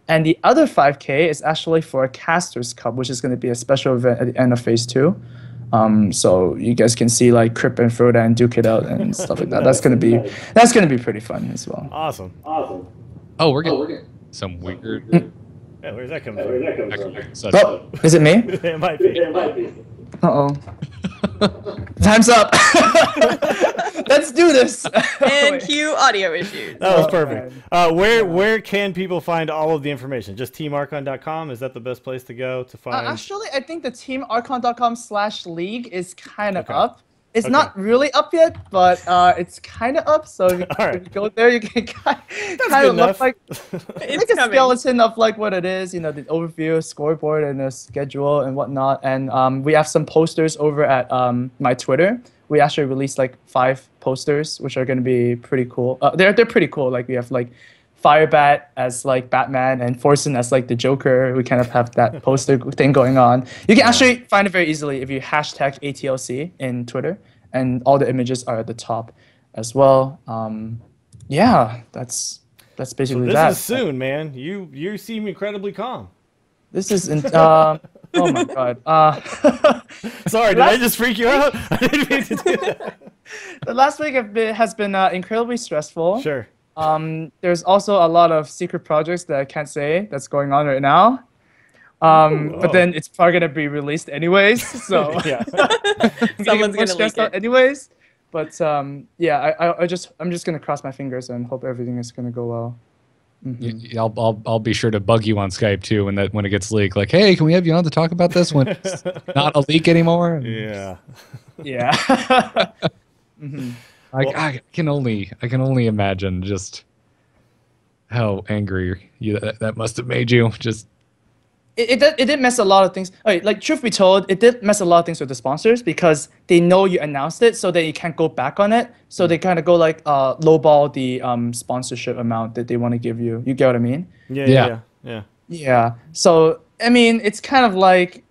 And the other 5K is actually for a Casters Cup, which is going to be a special event at the end of phase 2. So you guys can see like Crip and Froda and Duke it out and stuff like that. That's gonna be pretty fun as well. Awesome. Oh, we're getting some weird. Yeah, where's that coming from? Oh, is it me? It might be. Uh-oh. Time's up. Let's do this. And cue audio issues. That was perfect. Where can people find all of the information? Just teamarchon.com? Is that the best place to go to find? Actually, I think the teamarchon.com/league is kind of up. It's not really up yet, but it's kind of up. So if you go there, you can kind of look like it's a skeleton of like what it is. The overview, scoreboard, and the schedule and whatnot. And we have some posters over at my Twitter. We actually released like 5 posters, which are going to be pretty cool. They're pretty cool. Like we have like Firebat as like Batman and Forsen as like the Joker. We kind of have that poster thing going on. You can actually find it very easily if you hashtag ATLC in Twitter, and all the images are at the top as well. Yeah, that's basically that. This is soon, man. You seem incredibly calm. This is oh my god. Sorry, did I just freak you out? I didn't mean to do that. The last week has been incredibly stressful. Sure. There's also a lot of secret projects that I can't say that's going on right now. But then it's probably gonna be released anyways. So yeah, someone's gonna leak it anyways. But yeah, I'm just gonna cross my fingers and hope everything is gonna go well. I'll be sure to bug you on Skype too when it gets leaked. Like, hey, can we have you on to talk about this when it's not a leak anymore? Yeah. Yeah. I can only imagine just how angry that must have made you. Just it did mess a lot of things. Like truth be told, it did mess a lot of things with the sponsors because they know you announced it, so that you can't go back on it. So they kind of go like lowball the sponsorship amount that they want to give you. You get what I mean? Yeah. So I mean, it's kind of like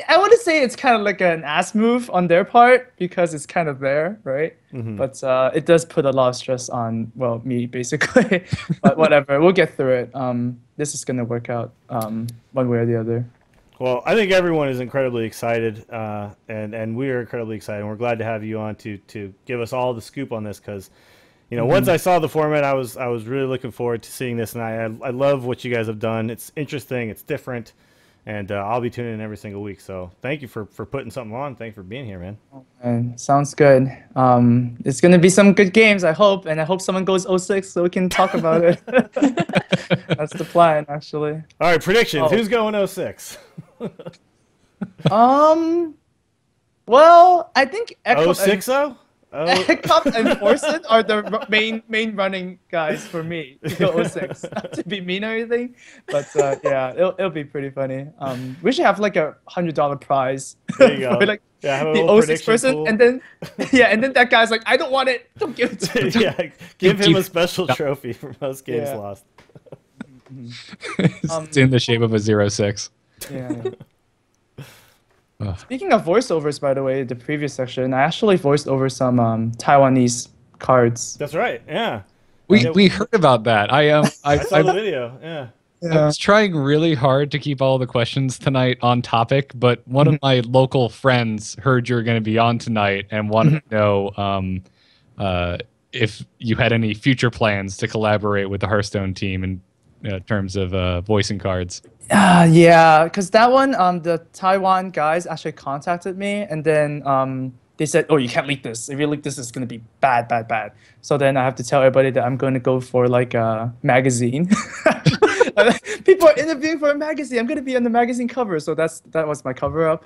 I wouldn't say it's kind of like an ass move on their part because it's kind of there, right? But it does put a lot of stress on, well, me basically. But whatever, we'll get through it. This is gonna work out one way or the other. Well, I think everyone is incredibly excited, and we are incredibly excited. And we're glad to have you on to give us all the scoop on this because, you know, once I saw the format, I was really looking forward to seeing this, and I love what you guys have done. It's interesting, it's different. And I'll be tuning in every single week. So thank you for putting something on. Thanks for being here, man. And sounds good. It's going to be some good games, I hope. And I hope someone goes 0-6 so we can talk about it. That's the plan, actually. All right, predictions. Who's going 0-6? Well, I think 0-6-0? Cup and Forsen are the main running guys for me to go 0-6. Not to be mean or anything, but yeah, it'll be pretty funny. We should have like $100 prize there you go. for like the the 0-6 person, pool. and then that guy's like, I don't want it. Don't give it to me. Yeah, give him a special trophy for most games lost. It's in the shape of a 0-6. Yeah. Speaking of voiceovers, by the way, the previous section, I actually voiced over some Taiwanese cards. That's right. Yeah. We heard about that. I saw the video. Yeah. I was trying really hard to keep all the questions tonight on topic, but one of my local friends heard you were going to be on tonight and wanted to know if you had any future plans to collaborate with the Hearthstone team in terms of voicing cards. Yeah, because that one, the Taiwan guys actually contacted me, and then they said, "Oh, you can't leak this. If you leak this, it's gonna be bad, bad, bad." So then I have to tell everybody that I'm going to go for like a magazine. People are interviewing for a magazine. I'm gonna be on the magazine cover, so that was my cover up.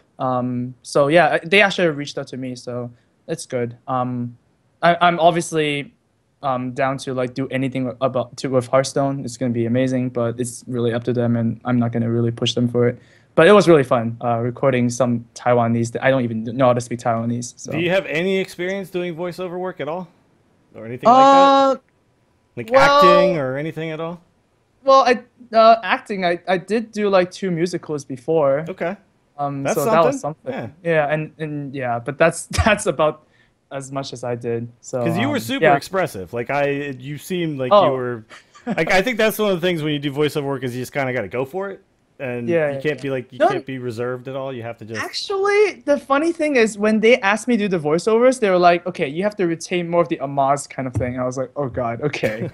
So yeah, they actually reached out to me, so it's good. I'm obviously down to like do anything with Hearthstone. It's gonna be amazing, but it's really up to them, and I'm not gonna really push them for it. But it was really fun recording some Taiwanese that I don't even know how to speak Taiwanese. So. Do you have any experience doing voiceover work at all, or anything like that? Like acting or anything at all? Well, acting. I did do like 2 musicals before. Okay. That's so that was something. Yeah, and yeah, but that's about as much as I did. So because you were super expressive, like you seemed like you were. Like I think that's one of the things when you do voiceover work is you just kind of got to go for it, and you can't be like can't be reserved at all. You have to just. Actually, the funny thing is when they asked me to do the voiceovers, they were like, "Okay, you have to retain more of the Amaz kind of thing." I was like, "Oh God, okay."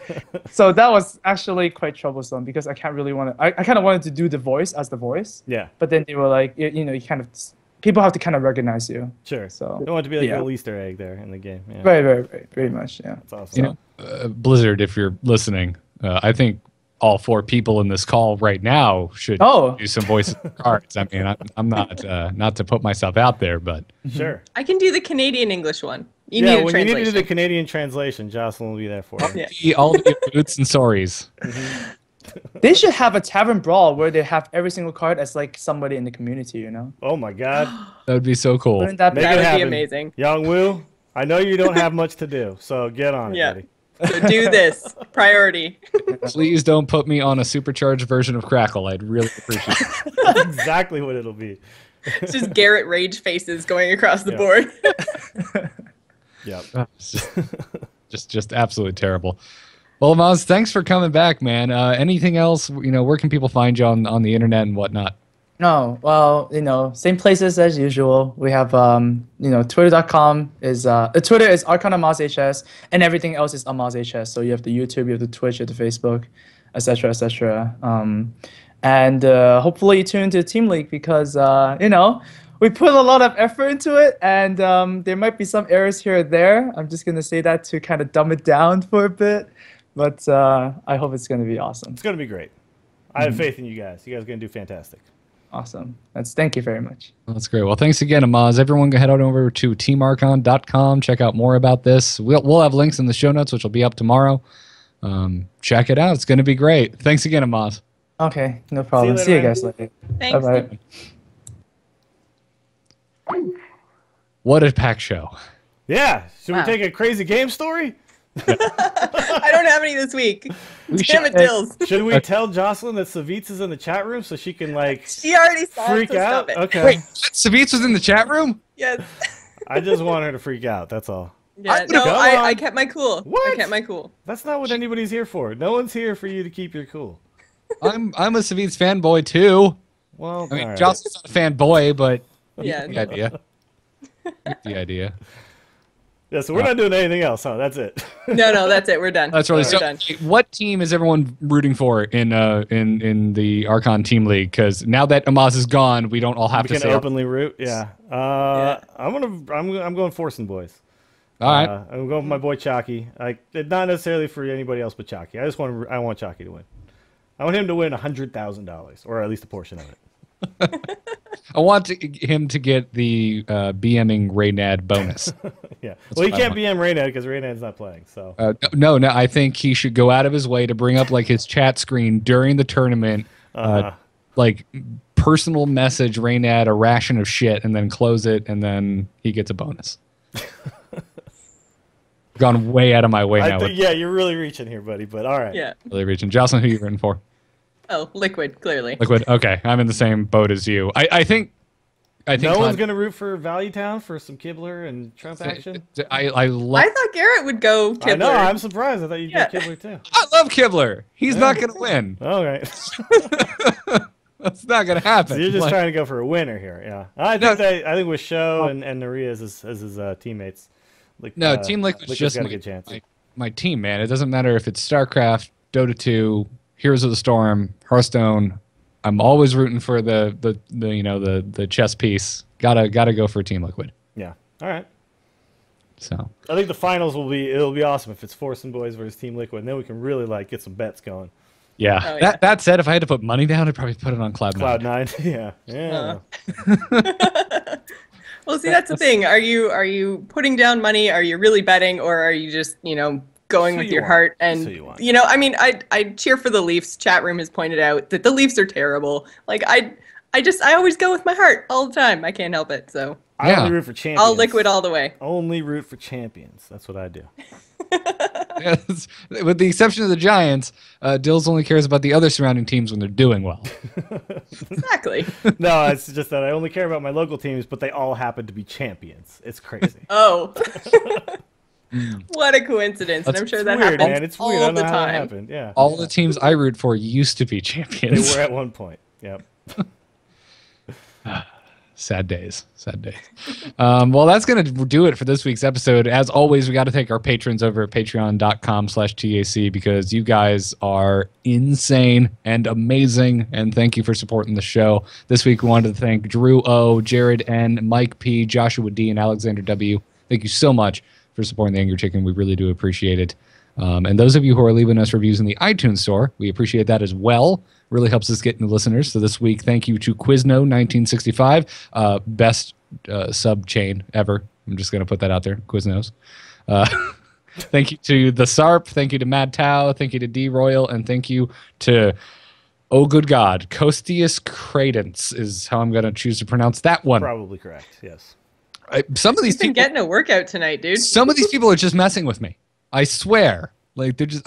So that was actually quite troublesome because I can't really want to. I kind of wanted to do the voice as the voice. Yeah. But then they were like, you kind of. People have to kind of recognize you. Sure. So you don't want to be like a little Easter egg there in the game. Yeah. Very much. Yeah. That's awesome. Blizzard, if you're listening, I think all 4 people in this call right now should do some voice cards. I mean, I'm not to put myself out there, but sure. I can do the Canadian English one. You need a when translation. you need to do the Canadian translation, Jocelyn will be there for you. All the boots and stories. They should have a tavern brawl where they have every single card as like somebody in the community, you know? Oh my God. That would be so cool. That would be amazing. Young Woo, I know you don't have much to do, so get on it, buddy. So do this. Priority. Please don't put me on a supercharged version of Crackle. I'd really appreciate it. That's exactly what it'll be. It's just Garrett rage faces going across the board. Yep. Just absolutely terrible. Well, Amaz, thanks for coming back, man. Anything else? Where can people find you on the internet and whatnot? No, well, same places as usual. We have, Twitter.com is Twitter is Archon Amaz HS, and everything else is Amaz HS. So you have the YouTube, you have the Twitch, you have the Facebook, etc., etc. And hopefully you tune into Team League because we put a lot of effort into it, and there might be some errors here or there. I'm just gonna say that to kind of dumb it down for a bit. But I hope it's going to be awesome. It's going to be great. I have faith in you guys. You guys are going to do fantastic. Awesome. Thank you very much. That's great. Well, thanks again, Amaz. Everyone go head on over to teamarchon.com. Check out more about this. We'll have links in the show notes, which will be up tomorrow. Check it out. It's going to be great. Thanks again, Amaz. Okay, no problem. See you later, guys later. Thanks. Bye-bye. What a pack show. Yeah. Should Wow. we take a crazy game story? I don't have any this week. We Damn should- it, Dills. Should we tell Jocelyn that Savitz is in the chat room so she can like She already saw freak it, so out? stop it. Okay. Wait, Savitz was in the chat room? Yes. I just want her to freak out. That's all. Yeah, Come I on. kept my cool. What? I kept my cool. That's not what anybody's here for. No one's here for you to keep your cool. I'm a Savitz fanboy too. Well, I mean, all right. Jocelyn's not a fanboy, but Yeah. you get the idea. You get the idea. Yeah, so we're not doing anything else, huh? That's it. No, that's it. We're done. That's really We're so. done. What team is everyone rooting for in the Archon Team League? Because now that Amaz is gone, we don't all have We to can say. openly root. Yeah. I'm going Forsen boys. All right. I'm going with my boy Chalky. Not necessarily for anybody else but Chalky. I want Chalky to win. I want him to win $100,000, or at least a portion of it. I want him to get the BMing Raynad bonus. Yeah. Well, he can't BM Raynad because Raynad's not playing. So. No. I think he should go out of his way to bring up like his chat screen during the tournament, like personal message Raynad a ration of shit, and then close it, and then he gets a bonus. Gone way out of my way now. Yeah, you're really reaching here, buddy. But all right. Yeah. Really reaching. Jocelyn, who you written for? Oh, Liquid, clearly. Liquid. Okay, I'm in the same boat as you. I think. No one's gonna root for Value Town for some Kibler and Trump action. I thought Garrett would go Kibler. I know. I'm surprised. I thought you'd get Kibler too. I love Kibler. He's not gonna win. All right. That's not gonna happen. So you're just Like- trying to go for a winner here, yeah. I think with Show and Naria as his teammates. No, Team Liquid's just got a good chance. my team, man. It doesn't matter if it's StarCraft, Dota 2, Heroes of the Storm, Hearthstone. I'm always rooting for the chess piece. Gotta go for Team Liquid. Yeah. All right. So I think the finals it'll be awesome if it's Forsen Boys versus Team Liquid, and then we can really get some bets going. yeah. Oh, yeah. That said, if I had to put money down, I'd probably put it on Cloud9. Cloud9, yeah. Well, see, that's the thing. Are you putting down money? Are you really betting, or are you just going with your heart? And I mean, I cheer for the Leafs. Chat room has pointed out that the Leafs are terrible. Like I always go with my heart all the time. I can't help it. So I only root for champions. All Liquid all the way. Only root for champions. That's what I do. Yes. With the exception of the Giants, Dills only cares about the other surrounding teams when they're doing well. Exactly. No, it's just that I only care about my local teams, but they all happen to be champions. It's crazy. Oh. What a coincidence. And I'm sure that weird, happens man. It's weird. I all don't know the how that time. happened. Yeah. All the teams I root for used to be champions. They were at one point. Yep. Sad days. Well, that's going to do it for this week's episode. As always, we got to thank our patrons over at patreon.com/TAC because you guys are insane and amazing. And thank you for supporting the show. This week, we wanted to thank Drew O, Jared N, Mike P, Joshua D, and Alexander W. Thank you so much for supporting the Angry Chicken. We really do appreciate it. And those of you who are leaving us reviews in the iTunes store, we appreciate that as well. Really helps us get new listeners. So this week, thank you to Quizno1965, best sub chain ever. I'm just going to put that out there, Quiznos. Thank you to the SARP. Thank you to Mad Tau. Thank you to D Royal. And thank you to, oh good God, Costius Credence is how I'm going to choose to pronounce that one. Probably correct, yes. Some of these You've been people, getting a workout tonight, dude. some of these people are just messing with me. I swear. Like they're just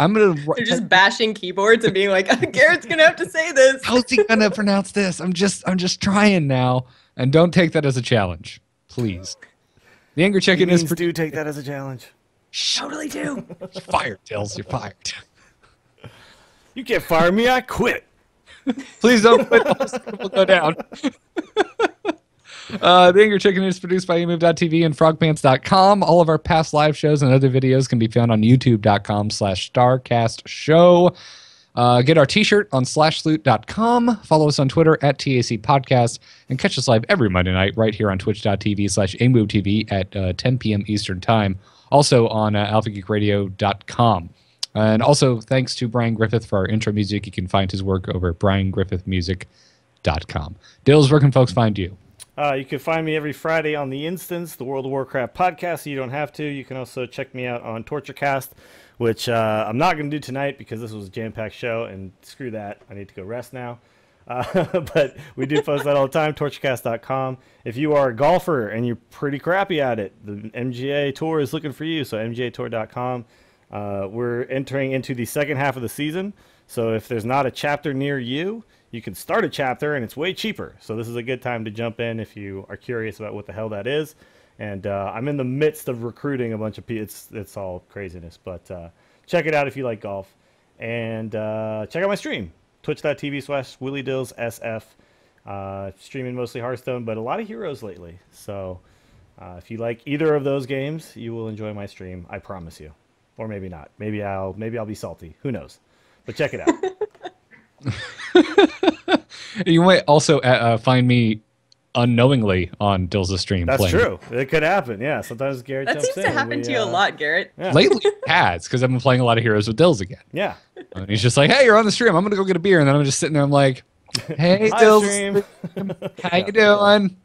bashing keyboards and being like, Garrett's gonna have to say this. How's he gonna pronounce this? I'm just trying now. And don't take that as a challenge, please. The Angry Chicken is do take that as a challenge. Totally do. You're fired, Dills. You're fired. You can't fire me. I quit. Please don't quit. We'll go down. The Angry Chicken is produced by emove.tv and frogpants.com. All of our past live shows and other videos can be found on youtube.com/starcastshow. Get our t-shirt on slashloot.com. Follow us on Twitter at TAC Podcast and catch us live every Monday night right here on twitch.tv/amovetv at 10 p.m. Eastern Time. Also on alphageekradio.com. And also thanks to Brian Griffith for our intro music. You can find his work over at briangriffithmusic.com. Dills, where can folks find you? You can find me every Friday on The Instance, the World of Warcraft podcast. So you don't have to. You can also check me out on TortureCast, which I'm not going to do tonight because this was a jam-packed show, and screw that. I need to go rest now. But we do post that all the time, torchcast.com. If you are a golfer and you're pretty crappy at it, the MGA Tour is looking for you, so mgatour.com. We're entering into the second half of the season, so if there's not a chapter near you, you can start a chapter, and it's way cheaper. So this is a good time to jump in if you are curious about what the hell that is. And I'm in the midst of recruiting a bunch of people. It's all craziness, but check it out if you like golf. And check out my stream. Twitch.tv/WillieDillsSF. Streaming mostly Hearthstone, but a lot of Heroes lately. So if you like either of those games, you will enjoy my stream. I promise you. Or maybe not. Maybe I'll be salty. Who knows? But check it out. You might also find me unknowingly on Dill's stream. That's playing. True. It could happen. Yeah. Sometimes Garrett jumps in. That seems to happen to you a lot, Garrett. Yeah. Lately it has, because I've been playing a lot of Heroes with Dills again. Yeah. And he's just like, hey, you're on the stream. I'm going to go get a beer. And then I'm just sitting there. I'm like, hey, Hi, Dills. stream. How you doing?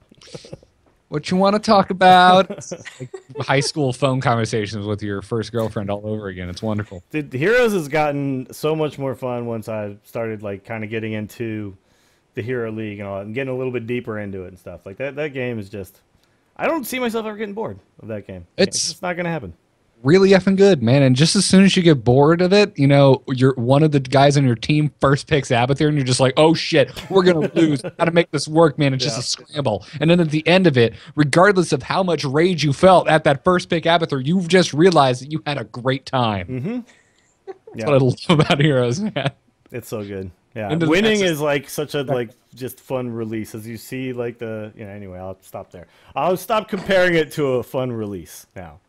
What you want to talk about? Like high school phone conversations with your first girlfriend all over again. It's wonderful. Dude, Heroes has gotten so much more fun once I started like kind of getting into the Hero League and all that, and getting a little bit deeper into it and stuff. Like that game is just, I don't see myself ever getting bored of that game. It's just not going to happen. Really effing good, man. And just as soon as you get bored of it, you know, you're one of the guys on your team first picks Abathur, and you're just like, oh shit, we're gonna lose. How to make this work, man? It's just a scramble. And then at the end of it, regardless of how much rage you felt at that first pick Abathur, you've just realized that you had a great time. Mm-hmm. That's what I love about Heroes, man. It's so good. Yeah, winning is like such a like just fun release. As you see, like anyway, I'll stop there. I'll stop comparing it to a fun release now.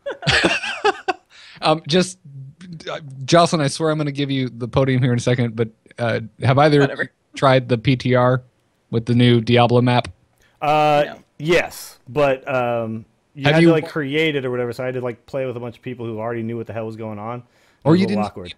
Jocelyn, I swear I'm going to give you the podium here in a second, but have either tried the PTR with the new Diablo map? No. Yes, but you had to like create it or whatever, so I had to like play with a bunch of people who already knew what the hell was going on. Or you didn't. Awkward.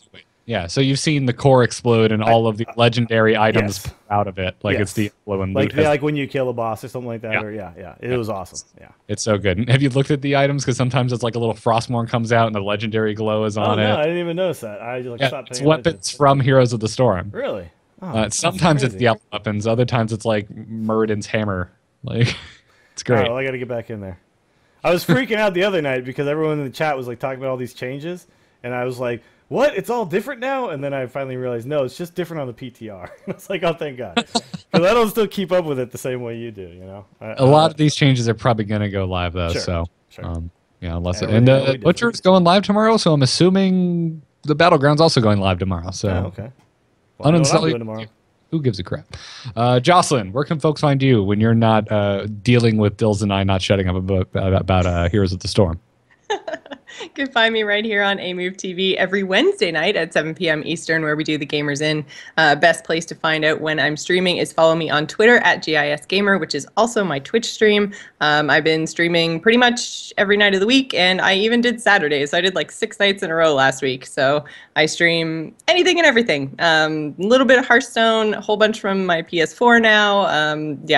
Yeah, so you've seen the core explode and all of the legendary items out of it, like it's Diablo and like when you kill a boss or something like that. Or it was awesome. Yeah, it's so good. And have you looked at the items? Because sometimes it's like a little Frostmourne comes out and the legendary glow is on it. No, I didn't even notice that. I just stopped it's paying weapons attention. from Heroes of the Storm. Really? Sometimes it's Diablo weapons. Other times it's like Muradin's hammer. Like it's great. Well, I got to get back in there. I was freaking out the other night because everyone in the chat was like talking about all these changes, and I was like, what? It's all different now? And then I finally realized, no, it's just different on the PTR. I was like, oh, thank God. Because I don't still keep up with it the same way you do, you know? A lot of these changes are probably going to go live, though. Sure. Unless Butcher's going live tomorrow, so I'm assuming the Battleground's also going live tomorrow. So okay. Well, uninstall tomorrow. Who gives a crap? Jocelyn, where can folks find you when you're not dealing with Dills and I not shutting up about Heroes of the Storm? You can find me right here on AMove TV every Wednesday night at 7 p.m. Eastern, where we do the Gamers In. Best place to find out when I'm streaming is follow me on Twitter at GISGamer, which is also my Twitch stream. I've been streaming pretty much every night of the week, and I even did Saturdays. I did like 6 nights in a row last week. So I stream anything and everything. A little bit of Hearthstone, a whole bunch from my PS4 now.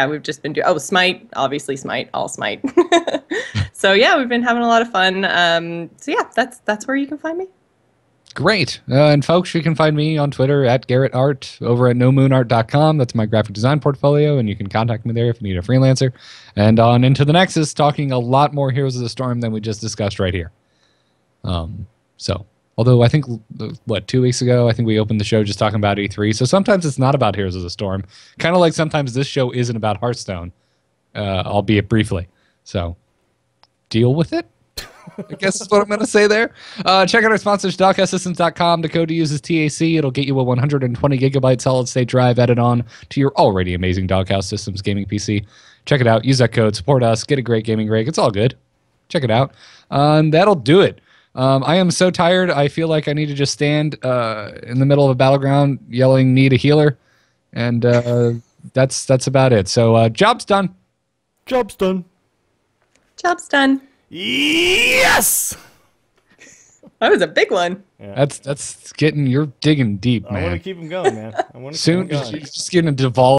We've just been doing, Smite, obviously Smite, all Smite. So yeah, we've been having a lot of fun. That's where you can find me. Great. And folks, you can find me on Twitter at GarrettArt, over at nomoonart.com. That's my graphic design portfolio, and you can contact me there if you need a freelancer. And on Into the Nexus, talking a lot more Heroes of the Storm than we just discussed right here. Although I think, 2 weeks ago, I think we opened the show just talking about E3. So sometimes it's not about Heroes of the Storm. Kind of like sometimes this show isn't about Hearthstone, albeit briefly. So deal with it, I guess is what I'm going to say there. Check out our sponsors, DockSsystems.com. The code to use is TAC. It'll get you a 120 gigabyte solid-state drive added on to your already amazing Doghouse Systems gaming PC. Check it out. Use that code. Support us. Get a great gaming rig. It's all good. Check it out. And that'll do it. I am so tired. I feel like I need to just stand in the middle of a battleground yelling, need a healer. And that's about it. So job's done. Job's done. Job's done. Yes! That was a big one. Yeah. That's getting, you're digging deep, man. I want to keep them going, man. I want to soon, keep them going. It's just going to devolve